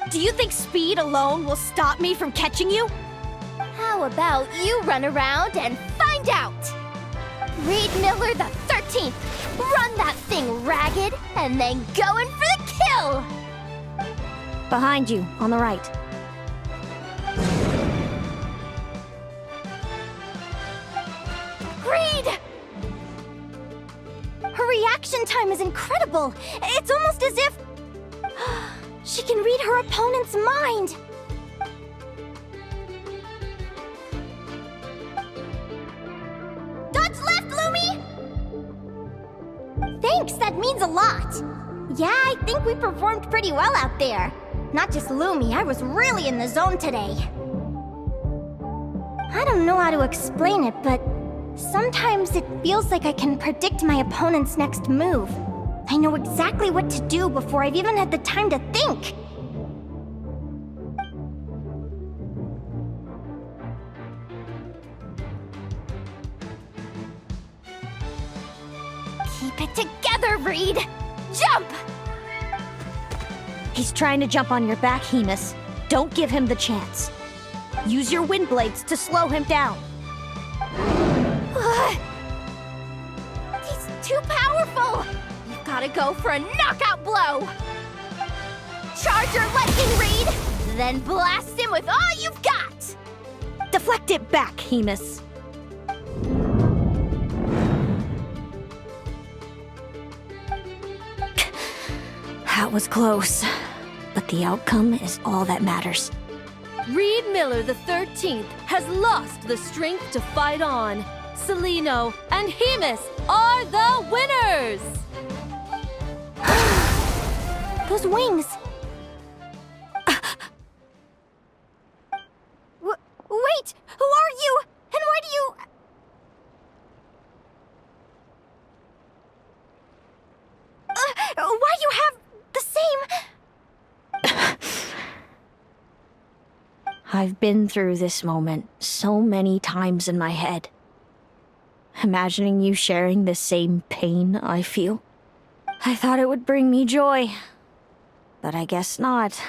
[SPEAKER 8] Do you think speed alone will stop me from catching you? How about you run around and find out? Reed Miller the 13th, run that thing ragged and then go in for the kill! Behind you, on the right. Reed!
[SPEAKER 5] Her reaction time is incredible. It's almost as if she can read her opponent's mind. Dodge left, Lumi! Thanks, that means a lot. Yeah, I think we performed pretty well out there. Not just Lumi, I was really in the zone today. I don't know how to explain it, but sometimes it feels like I can predict my opponent's next move. I know exactly what to do before I've even had the time to think.
[SPEAKER 8] Keep it together, Reed! Jump! He's trying to jump on your back, Hemus. Don't give him the chance. Use your wind blades to slow him down. He's too powerful! You've gotta go for a knockout blow! Charge your lightning, Reed! Then blast him with all you've got! Deflect it back, Hemus. That was close, but the outcome is all that matters.
[SPEAKER 7] Reed Miller the 13th has lost the strength to fight on. Celino and Hemus are the winners!
[SPEAKER 5] Those wings! Wait! Who are you? And why do you... why do you have the same...
[SPEAKER 8] I've been through this moment so many times in my head. Imagining you sharing the same pain I feel. I thought it would bring me joy, but I guess not.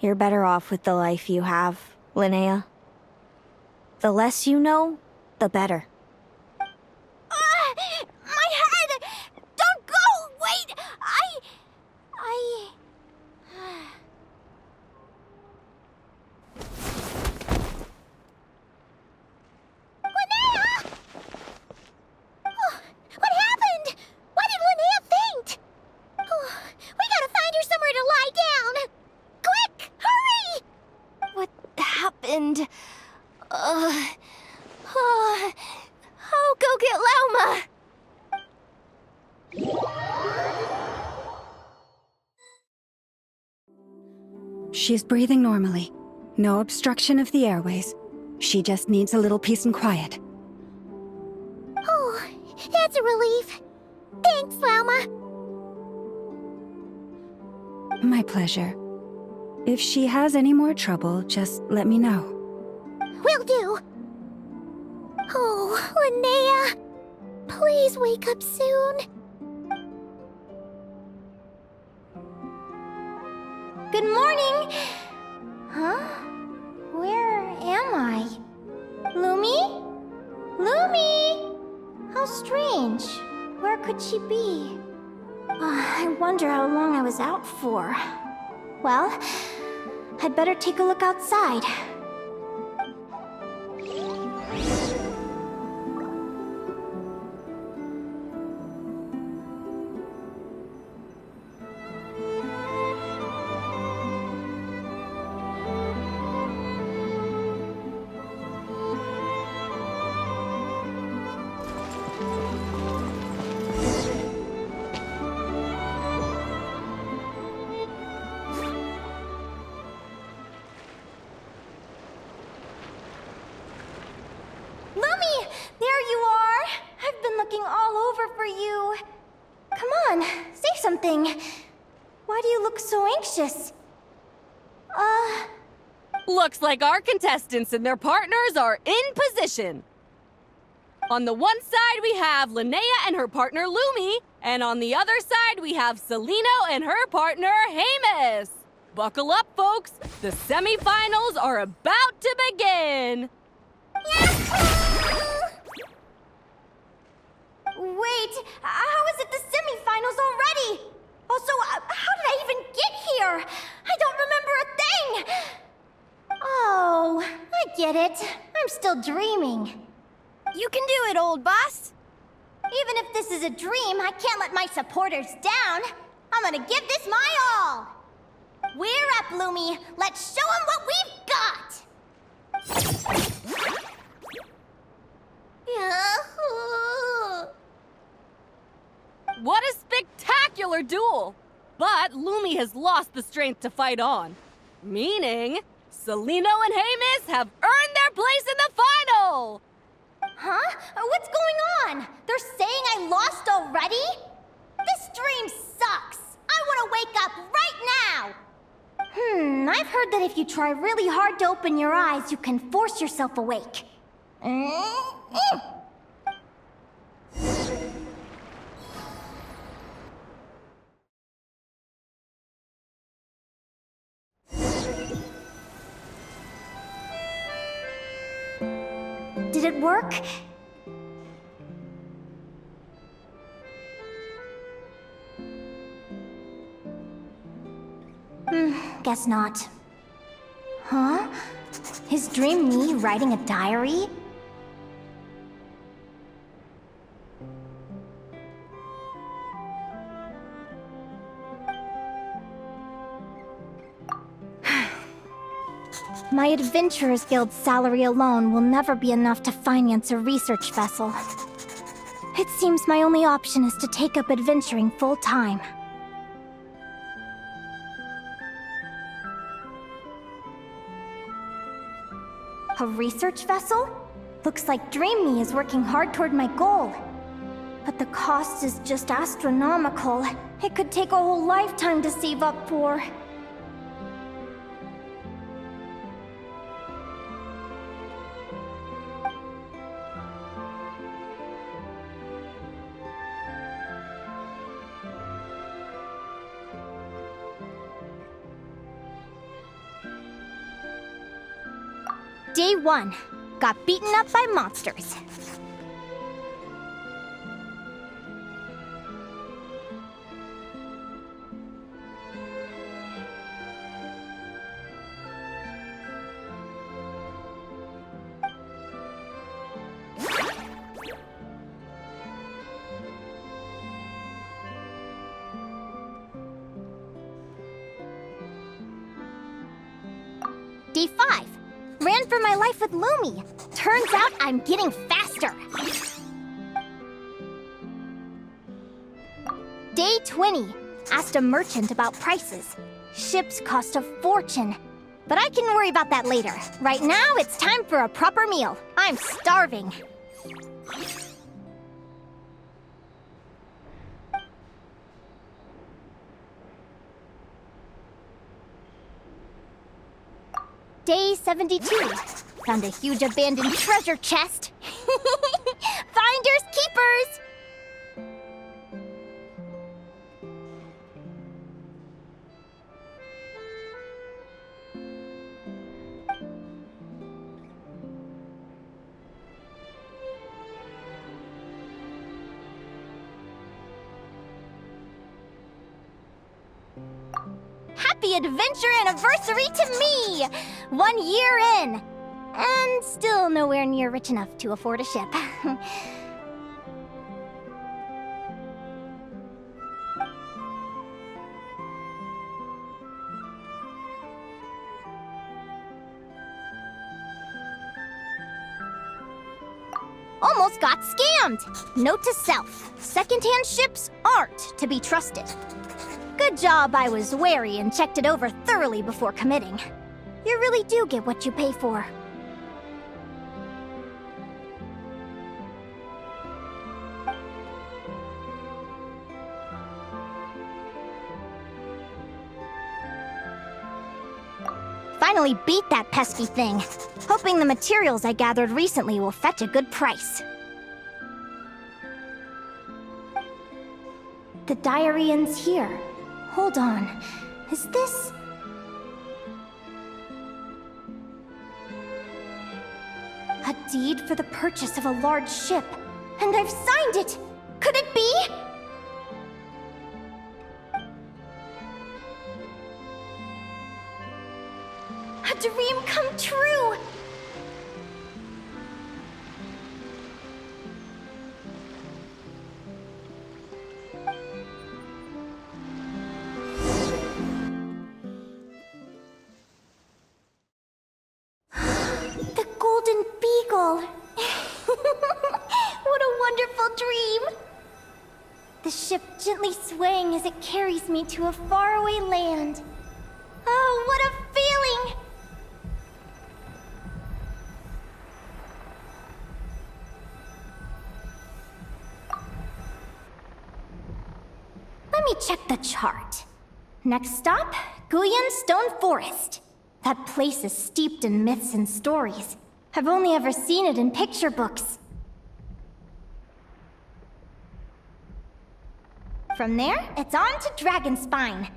[SPEAKER 8] You're better off with the life you have, Linnea. The less you know, the better.
[SPEAKER 5] My head! Don't go! Wait!
[SPEAKER 4] Linnea! Oh, what happened? Why did Linnea faint? Oh, we gotta find her somewhere to lie down. Quick, hurry!
[SPEAKER 5] What happened?
[SPEAKER 8] I'll go get Lauma!
[SPEAKER 14] She's breathing normally. No obstruction of the airways. She just needs a little peace and quiet.
[SPEAKER 4] Oh, that's a relief. Thanks, Lauma.
[SPEAKER 14] My pleasure. If she has any more trouble, just let me know.
[SPEAKER 4] Will do. Oh, Linnea. Please wake up soon.
[SPEAKER 5] Good morning! Huh? Where am I? Lumi? Lumi! How strange. Where could she be? I wonder how long I was out for. Well, I'd better take a look outside. Lumi! There you are! I've been looking all over for you. Come on, say something. Why do you look so anxious?
[SPEAKER 7] Looks like our contestants and their partners are in position. On the one side, we have Linnea and her partner Lumi, And on the other side, we have Celino and her partner, Hamus. Buckle up, folks. The semifinals are about to begin.
[SPEAKER 5] Wait, how is it the semifinals already? Also, how did I even get here? I don't remember a thing! Oh, I get it. I'm still dreaming.
[SPEAKER 8] You can do it, old boss.
[SPEAKER 5] Even if this is a dream, I can't let my supporters down. I'm gonna give this my all. We're up, Lumi. Let's show them what we've got!
[SPEAKER 7] What a spectacular duel! But Lumi has lost the strength to fight on. Meaning, Celino and Hamus have earned their place in the final!
[SPEAKER 5] Huh? What's going on? They're saying I lost already? This dream sucks. I want to wake up right now. I've heard that if you try really hard to open your eyes, you can force yourself awake. Did it work? Guess not. Huh? Is Dream me writing a diary? My Adventurers Guild salary alone will never be enough to finance a research vessel. It seems my only option is to take up adventuring full-time. A research vessel? Looks like Dream Me is working hard toward my goal. But the cost is just astronomical. It could take a whole lifetime to save up for. Day 1. Got beaten up by monsters. Day 5. Ran for my life with Lumi. Turns out I'm getting faster. Day 20. Asked a merchant about prices. Ships cost a fortune. But I can worry about that later. Right now, it's time for a proper meal. I'm starving. Day 72. Found a huge abandoned treasure chest. Finders keepers! Happy adventure anniversary to me! 1 year in! And still nowhere near rich enough to afford a ship. Almost got scammed! Note to self, secondhand ships aren't to be trusted. Good job I was wary and checked it over thoroughly before committing. You really do get what you pay for. Finally beat that pesky thing. Hoping the materials I gathered recently will fetch a good price. The diary ends here. Hold on. Is this... a deed for the purchase of a large ship? And I've signed it! Could it be? A dream come true! The Golden Beagle! What a wonderful dream! The ship gently swaying as it carries me to a faraway land. Oh, what a feeling! Let me check the chart. Next stop, Guyan Stone Forest. That place is steeped in myths and stories. I've only ever seen it in picture books. From there, it's on to Dragonspine.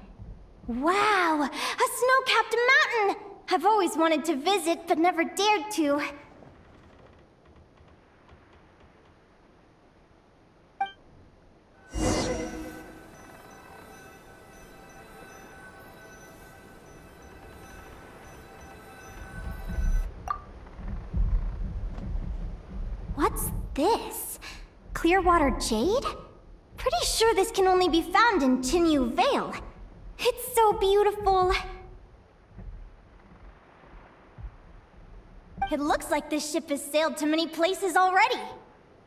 [SPEAKER 5] Wow, a snow-capped mountain! I've always wanted to visit, but never dared to. What's this? Clearwater jade? Pretty sure this can only be found in Tinyu Vale. It's so beautiful. It looks like this ship has sailed to many places already.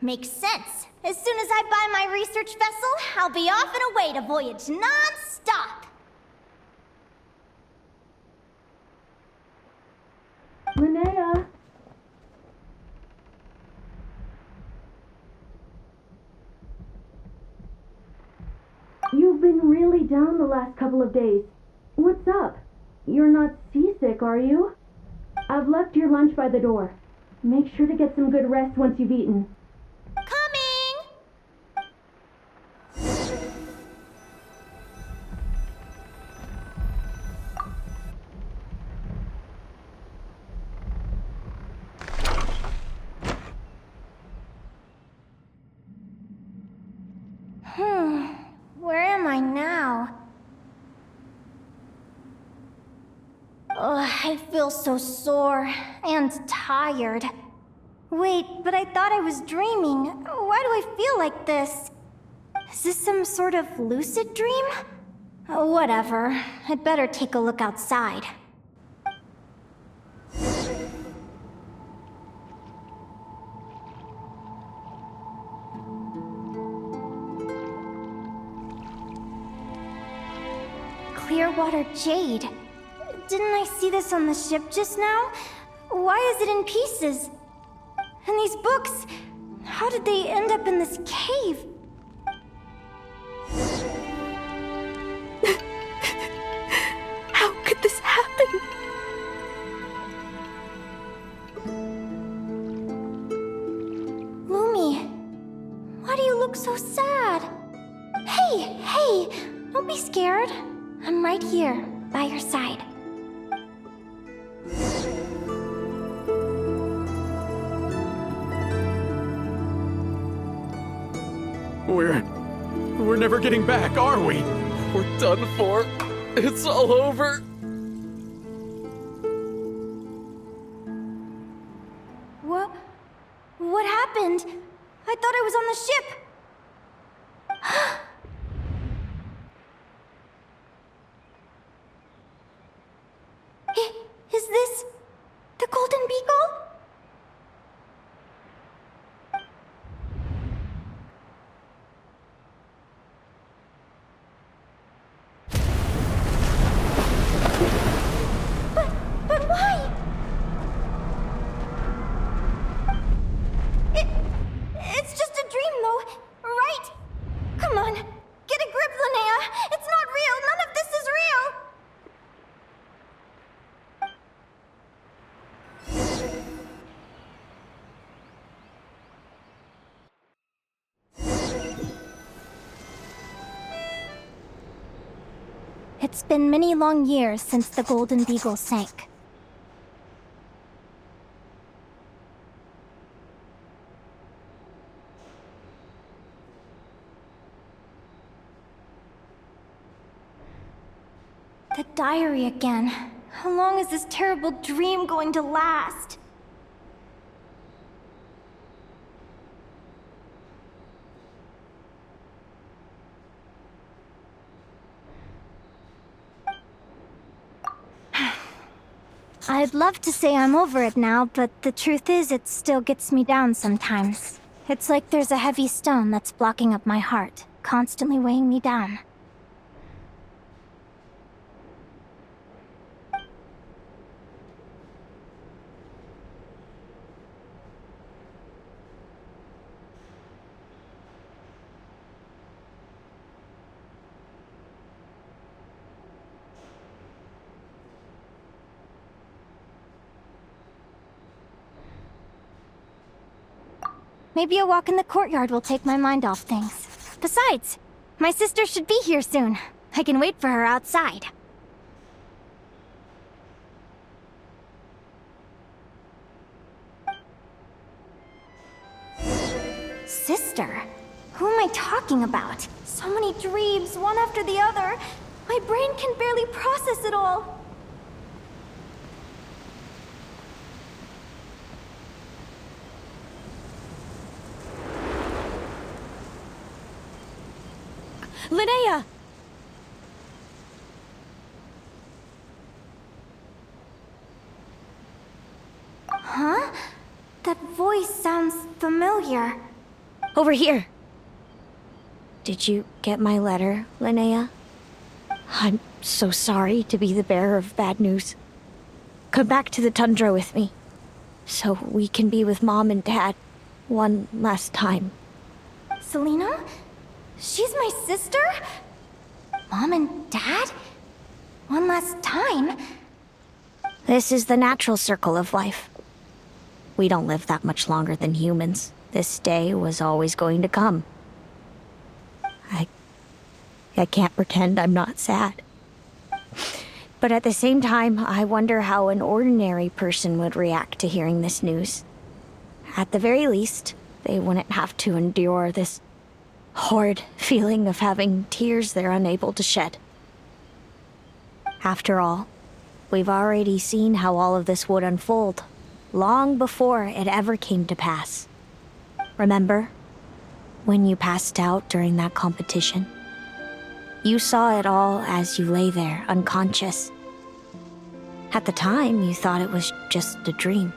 [SPEAKER 5] Makes sense. As soon as I buy my research vessel, I'll be off and away to voyage non-stop.
[SPEAKER 7] Linnea! You've been really down the last couple of days. What's up? You're not seasick, are you? I've left your lunch by the door. Make sure to get some good rest once you've eaten.
[SPEAKER 5] Coming! Where am I now? Ugh, I feel so sore and tired. Wait, but I thought I was dreaming. Why do I feel like this? Is this some sort of lucid dream? Whatever. I'd better take a look outside. Clearwater jade. Didn't I see this on the ship just now? Why is it in pieces? And these books, how did they end up in this cave?
[SPEAKER 7] How could this happen?
[SPEAKER 5] Lumi, why do you look so sad? Hey, don't be scared. I'm right here, by your side.
[SPEAKER 12] We're never getting back, are we? We're done for. It's all over.
[SPEAKER 5] What happened? I thought I was on the ship. Is this the Golden Beagle? But why? It's just a dream, though, right? Come on, get a grip, Linnea. It's not real. None of this is real. It's been many long years since the Golden Beagle sank. The diary again. How long is this terrible dream going to last? I'd love to say I'm over it now, but the truth is it still gets me down sometimes. It's like there's a heavy stone that's blocking up my heart, constantly weighing me down. Maybe a walk in the courtyard will take my mind off things. Besides, my sister should be here soon. I can wait for her outside. Sister? Who am I talking about? So many dreams, one after the other. My brain can barely process it all.
[SPEAKER 8] Linnea!
[SPEAKER 5] Huh? That voice sounds familiar.
[SPEAKER 8] Over here. Did you get my letter, Linnea? I'm so sorry to be the bearer of bad news. Come back to the tundra with me, so we can be with Mom and Dad one last time.
[SPEAKER 5] Selena? She's my sister? Mom and Dad? One last time?
[SPEAKER 8] This is the natural circle of life. We don't live that much longer than humans. This day was always going to come. I can't pretend I'm not sad. But at the same time, I wonder how an ordinary person would react to hearing this news. At the very least, they wouldn't have to endure this horrid feeling of having tears they're unable to shed. After all, we've already seen how all of this would unfold, long before it ever came to pass. Remember, when you passed out during that competition? You saw it all as you lay there, unconscious. At the time, you thought it was just a dream.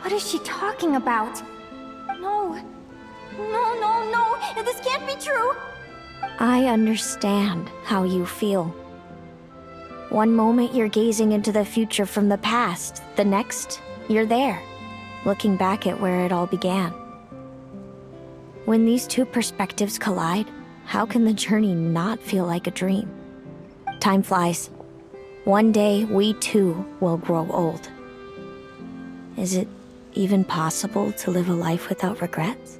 [SPEAKER 5] What is she talking about? No. This can't be true.
[SPEAKER 8] I understand how you feel. One moment you're gazing into the future from the past, the next, you're there, looking back at where it all began. When these two perspectives collide, how can the journey not feel like a dream? Time flies. One day, we too will grow old. Is it even possible to live a life without regrets?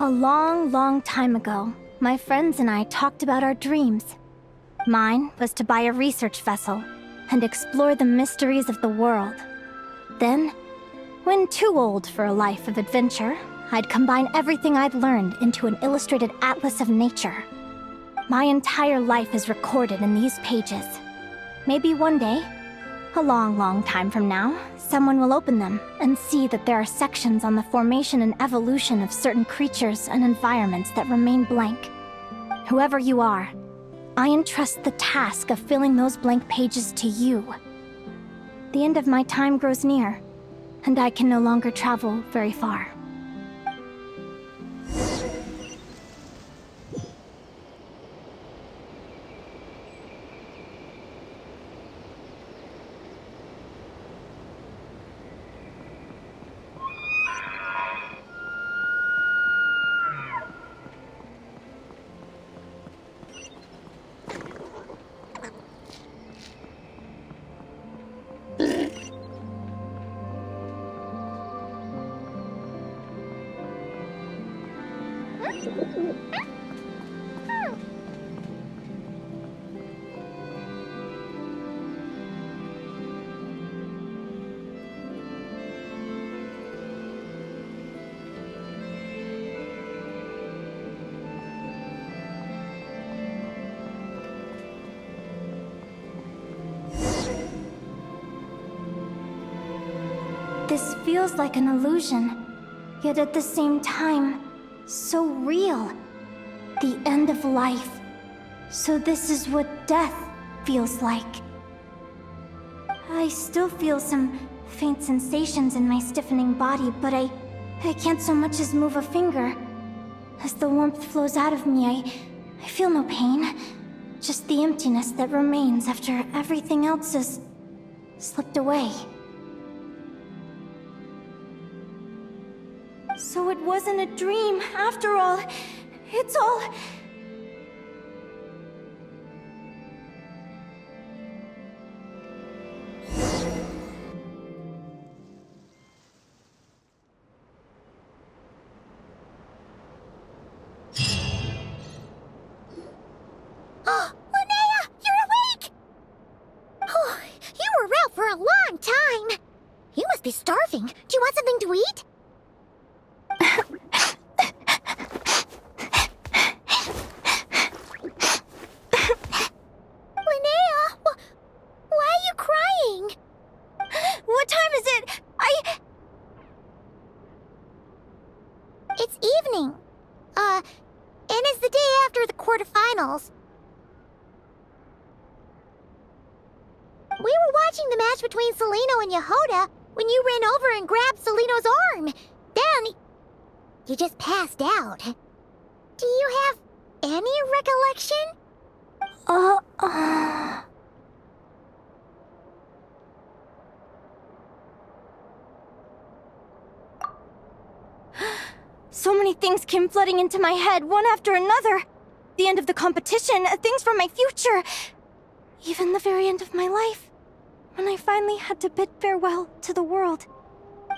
[SPEAKER 5] A long time ago, my friends and I talked about our dreams. Mine was to buy a research vessel and explore the mysteries of the world. Then, when too old for a life of adventure, I'd combine everything I'd learned into an illustrated atlas of nature. My entire life is recorded in these pages. Maybe one day, a long time from now, someone will open them and see that there are sections on the formation and evolution of certain creatures and environments that remain blank. Whoever you are, I entrust the task of filling those blank pages to you. The end of my time grows near, and I can no longer travel very far. This feels like an illusion, yet at the same time, so real. The end of life. So this is what death feels like. I still feel some faint sensations in my stiffening body, but I can't so much as move a finger. As the warmth flows out of me, I feel no pain. Just the emptiness that remains after everything else has slipped away. So it wasn't a dream, after all. It's all...
[SPEAKER 4] Oh, Linnea, you're awake! Oh, you were out for a long time. You must be starving. Do you want something to eat? Linnea, why are you crying?
[SPEAKER 5] What time is it?
[SPEAKER 4] It's evening. And it's the day after the quarterfinals. We were watching the match between Celino and Yehoda when you ran over and grabbed Celino's arm. Then, you just passed out. Do you have any recollection?
[SPEAKER 5] So many things came flooding into my head, one after another. The end of the competition, things from my future. Even the very end of my life. When I finally had to bid farewell to the world.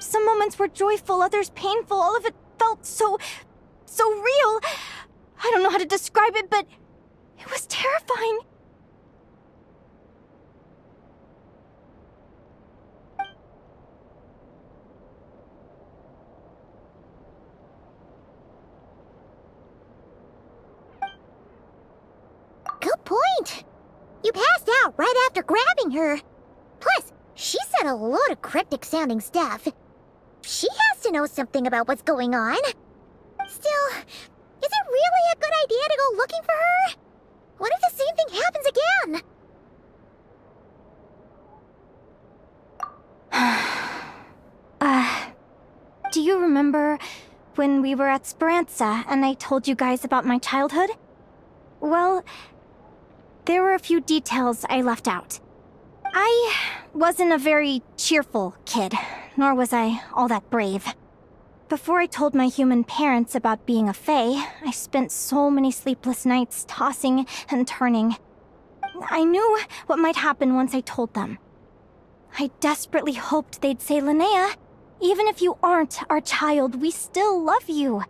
[SPEAKER 5] Some moments were joyful, others painful. All of it felt so real. I don't know how to describe it, but it was terrifying.
[SPEAKER 4] Good point. You passed out right after grabbing her. Plus, she said a load of cryptic-sounding stuff. She has to know something about what's going on. Still, is it really a good idea to go looking for her? What if the same thing happens again?
[SPEAKER 5] Do you remember when we were at Speranza and I told you guys about my childhood? Well, there were a few details I left out. I wasn't a very cheerful kid, nor was I all that brave. Before I told my human parents about being a fae, I spent so many sleepless nights tossing and turning. I knew what might happen once I told them. I desperately hoped they'd say, Linnea, even if you aren't our child, we still love you.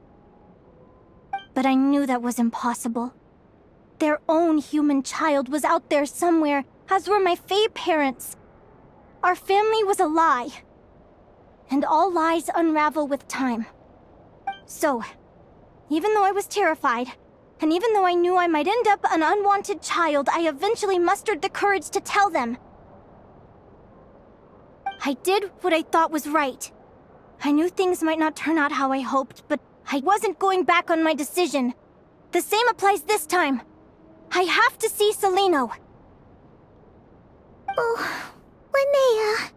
[SPEAKER 5] But I knew that was impossible. Their own human child was out there somewhere, as were my fae parents. Our family was a lie. And all lies unravel with time. So, even though I was terrified, and even though I knew I might end up an unwanted child, I eventually mustered the courage to tell them. I did what I thought was right. I knew things might not turn out how I hoped, but I wasn't going back on my decision. The same applies this time. I have to see Celino.
[SPEAKER 4] Oh, Linnea.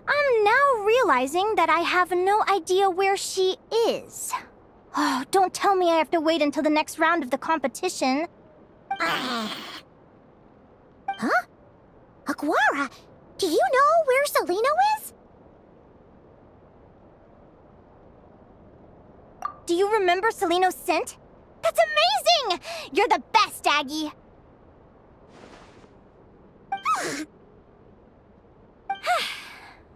[SPEAKER 5] I'm now realizing that I have no idea where she is. Oh, don't tell me I have to wait until the next round of the competition.
[SPEAKER 4] Huh? Aguara, do you know where Celino is?
[SPEAKER 5] Do you remember Celino's scent? That's amazing! You're the best, Aggie!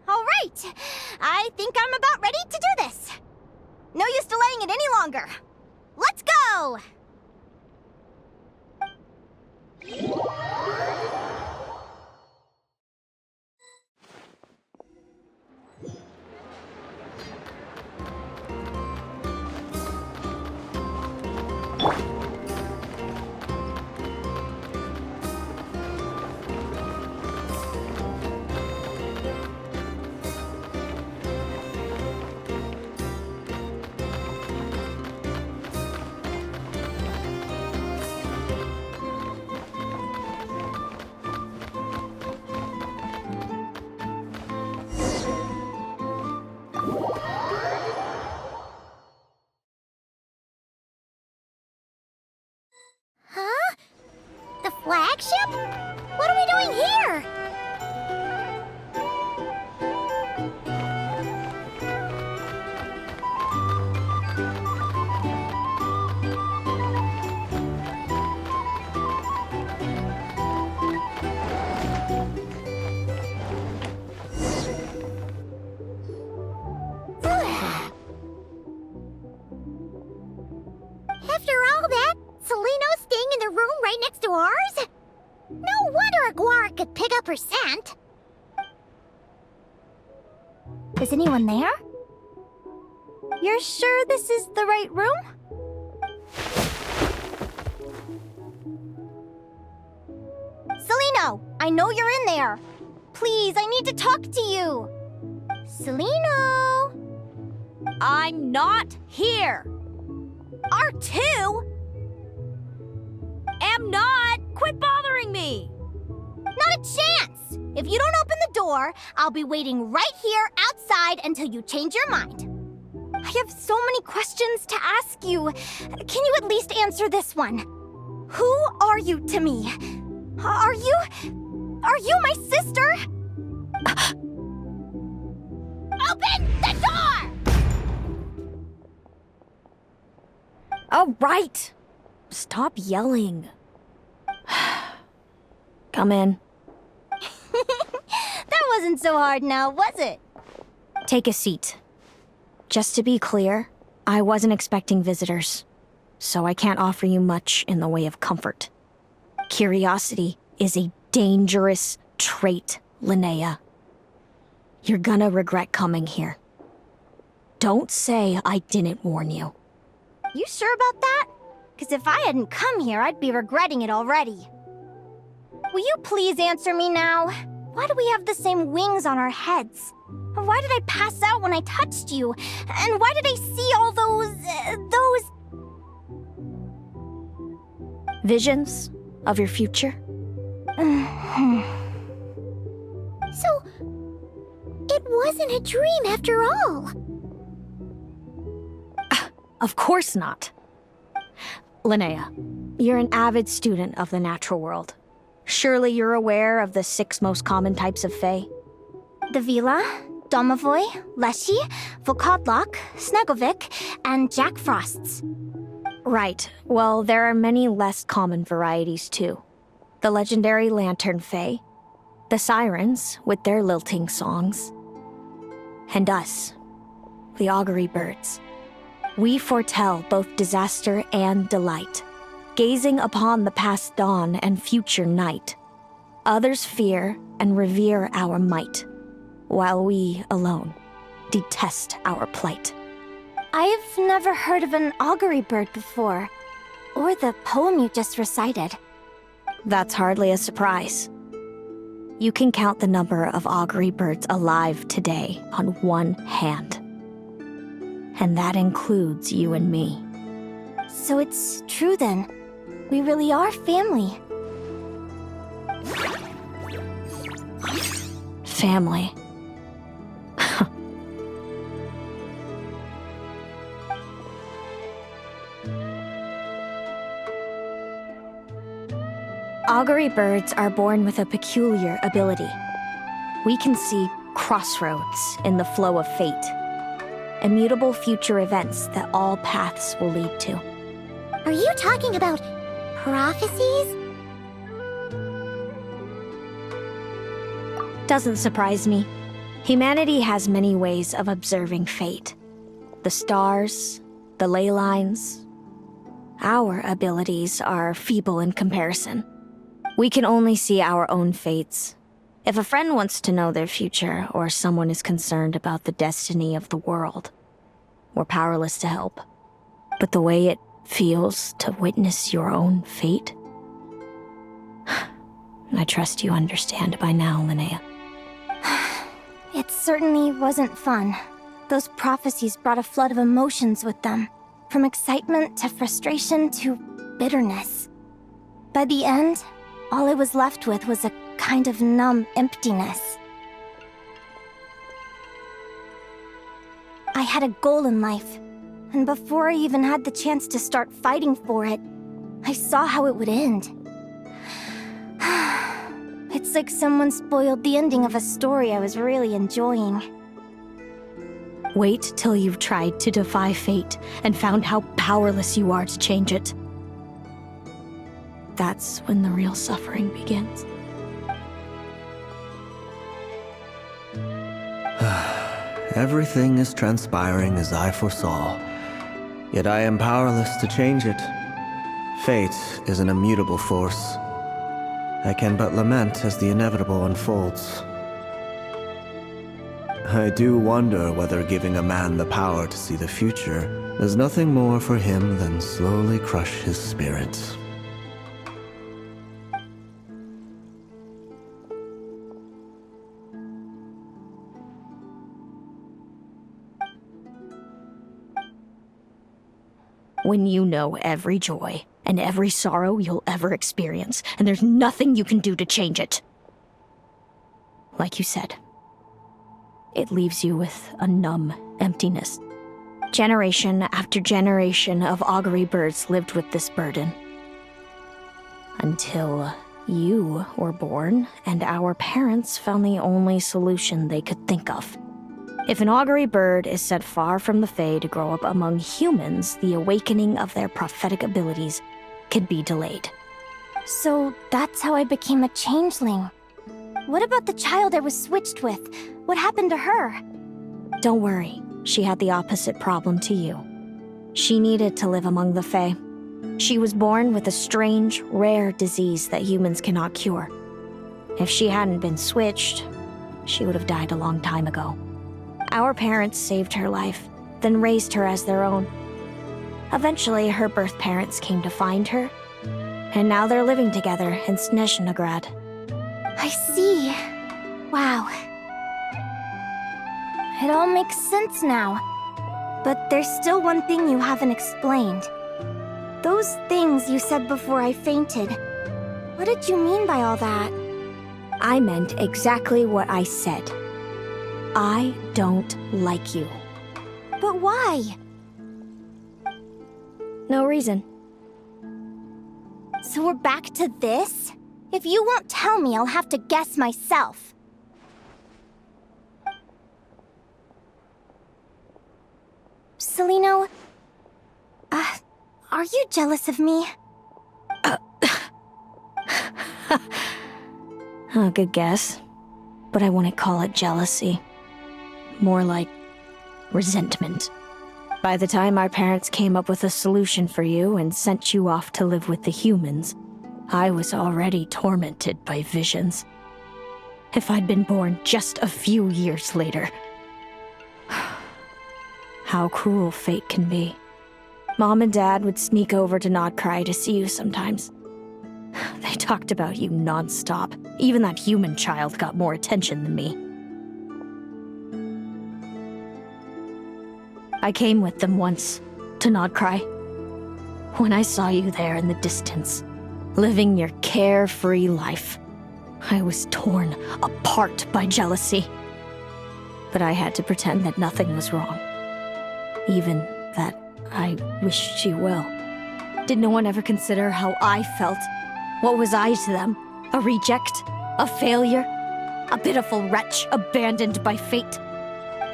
[SPEAKER 5] All right, I think I'm about ready to do this. No use delaying it any longer. Let's go!
[SPEAKER 4] Flagship? What are we doing here? After all that, Seleno's staying in the room right next to ours? No wonder Aguara could pick up her scent.
[SPEAKER 5] Is anyone there? You're sure this is the right room? Seleno, I know you're in there. Please, I need to talk to you. Seleno! I'm not here. R2? Am not. Quit bothering me. Not a chance. If you don't open the door, I'll be waiting right here outside until you change your mind. I have so many questions to ask you. Can you at least answer this one? Who are you to me? Are you my sister? Open the door! All right. Stop yelling. Come in. That wasn't so hard now, was it? Take a seat. Just to be clear, I wasn't expecting visitors, so I can't offer you much in the way of comfort. Curiosity is a dangerous trait, Linnea. You're gonna regret coming here. Don't say I didn't warn you. You sure about that? Because if I hadn't come here, I'd be regretting it already. Will you please answer me now? Why do we have the same wings on our heads? Why did I pass out when I touched you? And why did I see all those visions of your future?
[SPEAKER 4] So, it wasn't a dream after all.
[SPEAKER 5] Of course not. Linnea, you're an avid student of the natural world. Surely you're aware of the 6 most common types of Fae? The Vila, Domovoy, Leshy, Volkodlok, Snegovic, and Jack Frosts. Right. Well, there are many less common varieties too. The legendary Lantern Fae, the Sirens with their lilting songs, and us, the Augury Birds. We foretell both disaster and delight, gazing upon the past dawn and future night. Others fear and revere our might, while we alone detest our plight. I've never heard of an augury bird before, or the poem you just recited. That's hardly a surprise. You can count the number of augury birds alive today on one hand. And that includes you and me. So it's true then. We really are family. Family. Augury birds are born with a peculiar ability. We can see crossroads in the flow of fate. Immutable future events that all paths will lead to.
[SPEAKER 4] Are you talking about prophecies?
[SPEAKER 5] Doesn't surprise me. Humanity has many ways of observing fate. The stars, the ley lines. Our abilities are feeble in comparison. We can only see our own fates. If a friend wants to know their future, or someone is concerned about the destiny of the world, we're powerless to help. But the way it feels to witness your own fate, I trust you understand by now, Linnea. It certainly wasn't fun. Those prophecies brought a flood of emotions with them, from excitement to frustration to bitterness. By the end, all I was left with was a kind of numb emptiness. I had a goal in life, and before I even had the chance to start fighting for it, I saw how it would end. It's like someone spoiled the ending of a story I was really enjoying.
[SPEAKER 15] Wait till you've tried to defy fate and found how powerless you are to change it. That's when the real suffering begins.
[SPEAKER 16] Everything is transpiring as I foresaw, yet I am powerless to change it. Fate is an immutable force. I can but lament as the inevitable unfolds. I do wonder whether giving a man the power to see the future does nothing more for him than slowly crush his spirit.
[SPEAKER 15] When you know every joy and every sorrow you'll ever experience, and there's nothing you can do to change it. Like you said, it leaves you with a numb emptiness. Generation after generation of augury birds lived with this burden. Until you were born, and our parents found the only solution they could think of. If an augury bird is set far from the Fae to grow up among humans, the awakening of their prophetic abilities could be delayed.
[SPEAKER 5] So that's how I became a changeling. What about the child I was switched with? What happened to her?
[SPEAKER 15] Don't worry, she had the opposite problem to you. She needed to live among the Fae. She was born with a strange, rare disease that humans cannot cure. If she hadn't been switched, she would have died a long time ago. Our parents saved her life, then raised her as their own. Eventually, her birth parents came to find her, and now they're living together in Snezhnegrad.
[SPEAKER 5] I see. Wow. It all makes sense now. But there's still one thing you haven't explained. Those things you said before I fainted. What did you mean by all that?
[SPEAKER 15] I meant exactly what I said. I don't like you.
[SPEAKER 5] But why?
[SPEAKER 15] No reason.
[SPEAKER 5] So we're back to this? If you won't tell me, I'll have to guess myself. Celino, are you jealous of me?
[SPEAKER 15] Good guess. But I wouldn't call it jealousy. More like resentment. By the time our parents came up with a solution for you and sent you off to live with the humans, I was already tormented by visions. If I'd been born just a few years later. How cruel fate can be. Mom and Dad would sneak over to Nodcry to see you sometimes. They talked about you nonstop. Even that human child got more attention than me. I came with them once, to Nodcry. When I saw you there in the distance, living your carefree life, I was torn apart by jealousy. But I had to pretend that nothing was wrong. Even that I wished you well. Did no one ever consider how I felt? What was I to them? A reject? A failure? A pitiful wretch abandoned by fate?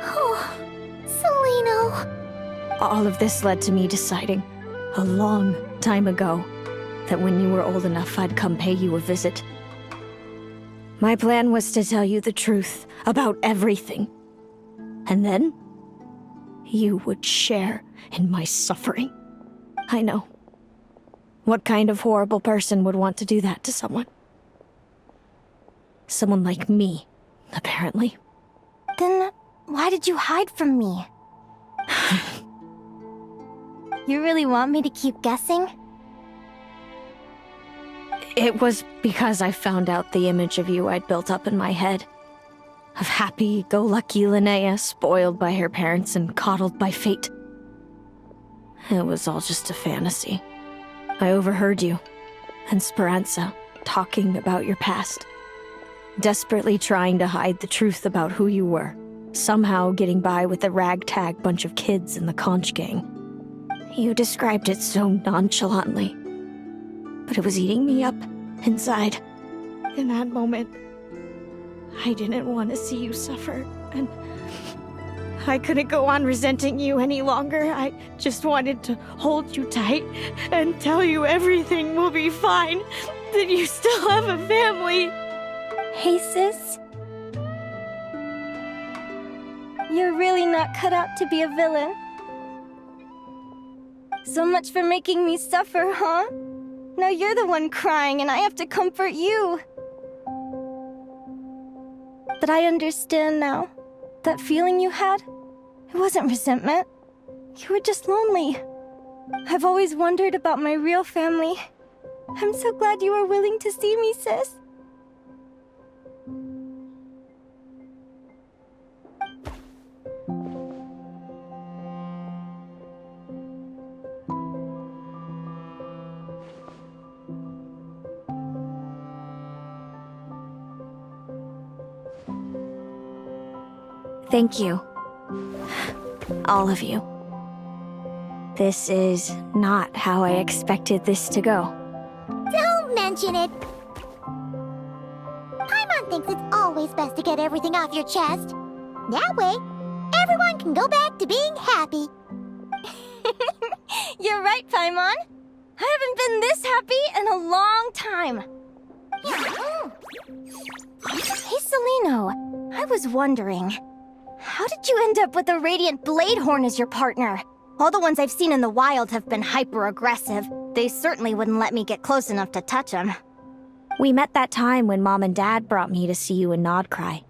[SPEAKER 5] Oh, Celino.
[SPEAKER 15] All of this led to me deciding, a long time ago, that when you were old enough, I'd come pay you a visit. My plan was to tell you the truth about everything. And then, you would share in my suffering. I know. What kind of horrible person would want to do that to someone? Someone like me, apparently.
[SPEAKER 5] Then why did you hide from me? You really want me to keep guessing?
[SPEAKER 15] It was because I found out the image of you I'd built up in my head. Of happy-go-lucky Linnea, spoiled by her parents and coddled by fate. It was all just a fantasy. I overheard you and Speranza talking about your past. Desperately trying to hide the truth about who you were. Somehow getting by with a ragtag bunch of kids in the conch gang. You described it so nonchalantly. But it was eating me up inside. In that moment, I didn't want to see you suffer, and I couldn't go on resenting you any longer. I just wanted to hold you tight and tell you everything will be fine, that you still have a family.
[SPEAKER 5] Hey, sis. You're really not cut out to be a villain. So much for making me suffer, huh? Now you're the one crying and I have to comfort you. But I understand now. That feeling you had, it wasn't resentment. You were just lonely. I've always wondered about my real family. I'm so glad you were willing to see me, sis.
[SPEAKER 15] Thank you. All of you. This is not how I expected this to go.
[SPEAKER 4] Don't mention it. Paimon thinks it's always best to get everything off your chest. That way, everyone can go back to being happy.
[SPEAKER 5] You're right, Paimon. I haven't been this happy in a long time. Hey, Celino. I was wondering, how did you end up with a Radiant Bladehorn as your partner? All the ones I've seen in the wild have been hyper-aggressive. They certainly wouldn't let me get close enough to touch them.
[SPEAKER 15] We met that time when Mom and Dad brought me to see you in Nodcry.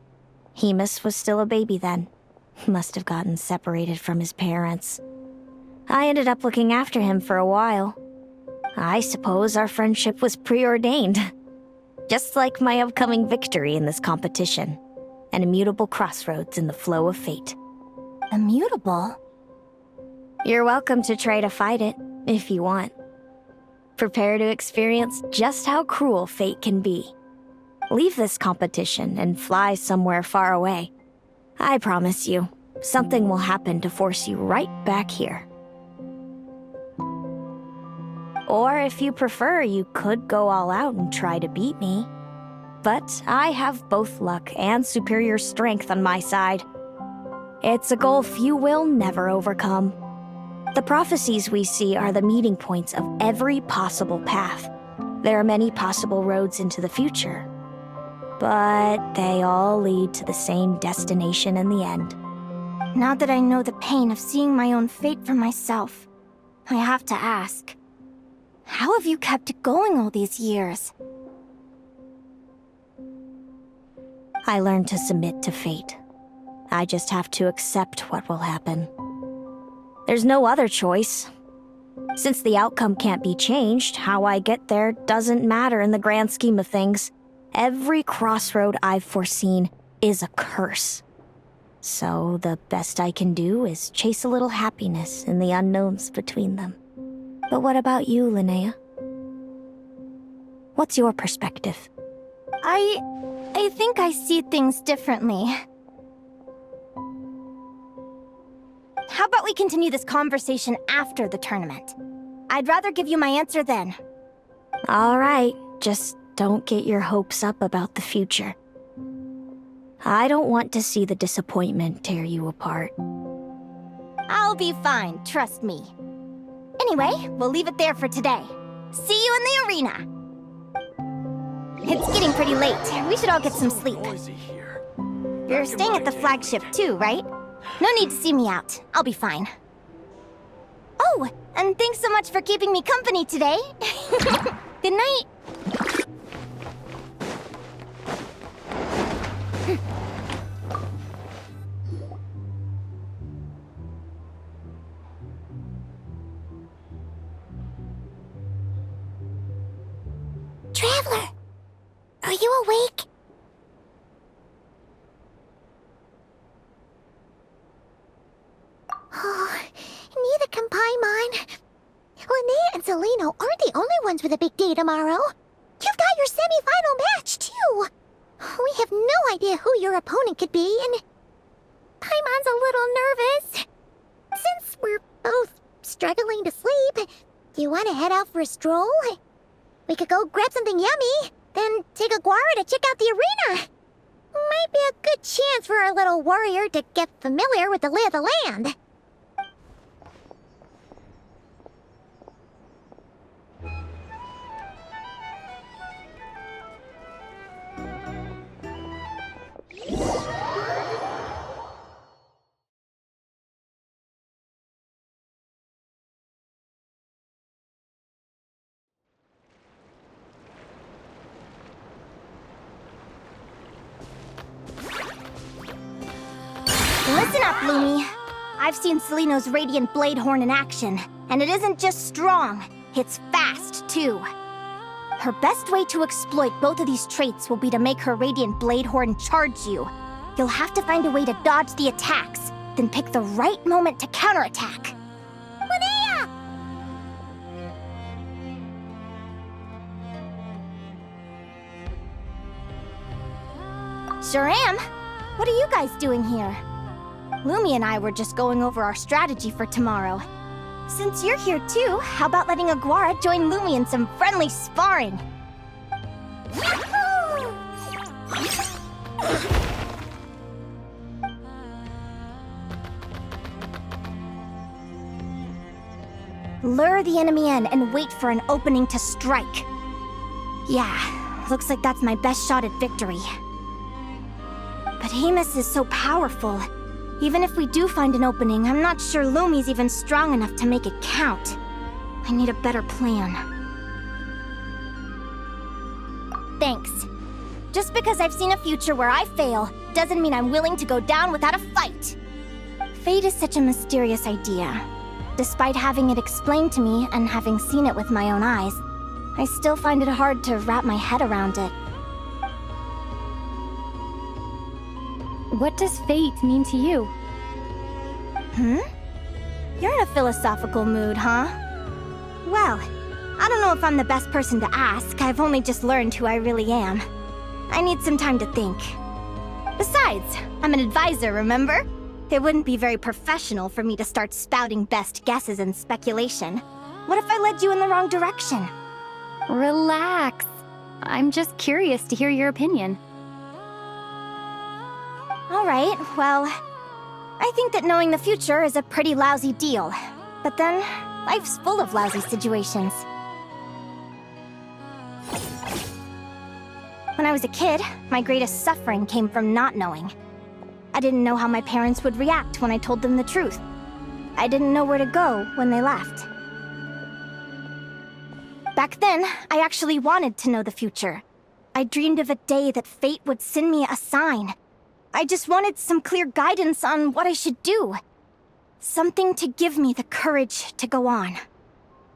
[SPEAKER 15] Hemus was still a baby then. He must have gotten separated from his parents. I ended up looking after him for a while. I suppose our friendship was preordained. Just like my upcoming victory in this competition. An immutable crossroads in the flow of fate.
[SPEAKER 5] Immutable?
[SPEAKER 15] You're welcome to try to fight it, if you want. Prepare to experience just how cruel fate can be. Leave this competition and fly somewhere far away. I promise you, something will happen to force you right back here. Or if you prefer, you could go all out and try to beat me. But I have both luck and superior strength on my side. It's a gulf you will never overcome. The prophecies we see are the meeting points of every possible path. There are many possible roads into the future. But they all lead to the same destination in the end.
[SPEAKER 5] Now that I know the pain of seeing my own fate for myself, I have to ask, how have you kept it going all these years?
[SPEAKER 15] I learned to submit to fate. I just have to accept what will happen. There's no other choice. Since the outcome can't be changed, how I get there doesn't matter in the grand scheme of things. Every crossroad I've foreseen is a curse. So the best I can do is chase a little happiness in the unknowns between them. But what about you, Linnea? What's your perspective?
[SPEAKER 5] I think I see things differently. How about we continue this conversation after the tournament? I'd rather give you my answer then.
[SPEAKER 15] All right, just don't get your hopes up about the future. I don't want to see the disappointment tear you apart.
[SPEAKER 5] I'll be fine, trust me. Anyway, we'll leave it there for today. See you in the arena! It's getting pretty late. We should all get some sleep. You're staying at the flagship too, right? No need to see me out. I'll be fine. Oh, and thanks so much for keeping me company today. Good night.
[SPEAKER 4] Traveler, are you awake? Oh, neither can Paimon. Linnea and Celino aren't the only ones with a big day tomorrow. You've got your semi-final match, too. We have no idea who your opponent could be, and Paimon's a little nervous. Since we're both struggling to sleep, do you want to head out for a stroll? We could go grab something yummy, then take take Aguara to check out the arena. Might be a good chance for our little warrior to get familiar with the lay of the land.
[SPEAKER 5] Listen up, Lumi. I've seen Celino's Radiant Blade Horn in action, and it isn't just strong, it's fast, too. Her best way to exploit both of these traits will be to make her Radiant Blade Horn charge you. You'll have to find a way to dodge the attacks, then pick the right moment to counterattack.
[SPEAKER 4] Linnea!
[SPEAKER 5] Sure am. What are you guys doing here? Lumi and I were just going over our strategy for tomorrow. Since you're here too, how about letting Aguara join Lumi in some friendly sparring? Lure the enemy in and wait for an opening to strike. Yeah, looks like that's my best shot at victory. But Amos is so powerful. Even if we do find an opening, I'm not sure Lumi's even strong enough to make it count. I need a better plan. Thanks. Just because I've seen a future where I fail, doesn't mean I'm willing to go down without a fight. Fate is such a mysterious idea. Despite having it explained to me and having seen it with my own eyes, I still find it hard to wrap my head around it.
[SPEAKER 10] What does fate mean to you?
[SPEAKER 5] You're in a philosophical mood, huh? Well, I don't know if I'm the best person to ask. I've only just learned who I really am. I need some time to think. Besides, I'm an advisor, remember? It wouldn't be very professional for me to start spouting best guesses and speculation. What if I led you in the wrong direction?
[SPEAKER 10] Relax. I'm just curious to hear your opinion.
[SPEAKER 5] Alright, well, I think that knowing the future is a pretty lousy deal. But then, life's full of lousy situations. When I was a kid, my greatest suffering came from not knowing. I didn't know how my parents would react when I told them the truth. I didn't know where to go when they left. Back then, I actually wanted to know the future. I dreamed of a day that fate would send me a sign. I just wanted some clear guidance on what I should do. Something to give me the courage to go on.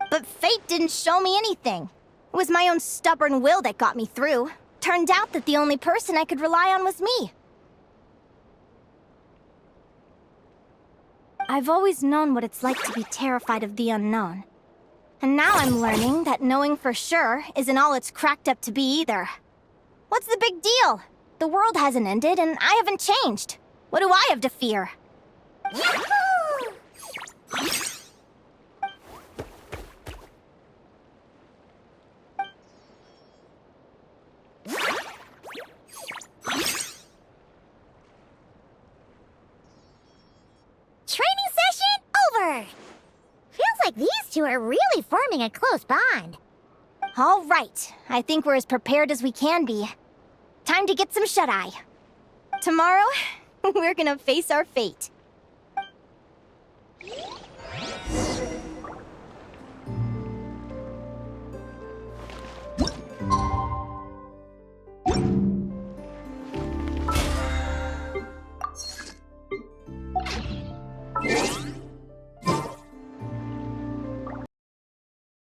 [SPEAKER 5] But fate didn't show me anything. It was my own stubborn will that got me through. Turned out that the only person I could rely on was me. I've always known what it's like to be terrified of the unknown. And now I'm learning that knowing for sure isn't all it's cracked up to be either. What's the big deal? The world hasn't ended, and I haven't changed. What do I have to fear?
[SPEAKER 4] Yahoo! Training session over! Feels like these two are really forming a close bond.
[SPEAKER 5] All right, I think we're as prepared as we can be. Time to get some shut-eye. Tomorrow, we're gonna face our fate.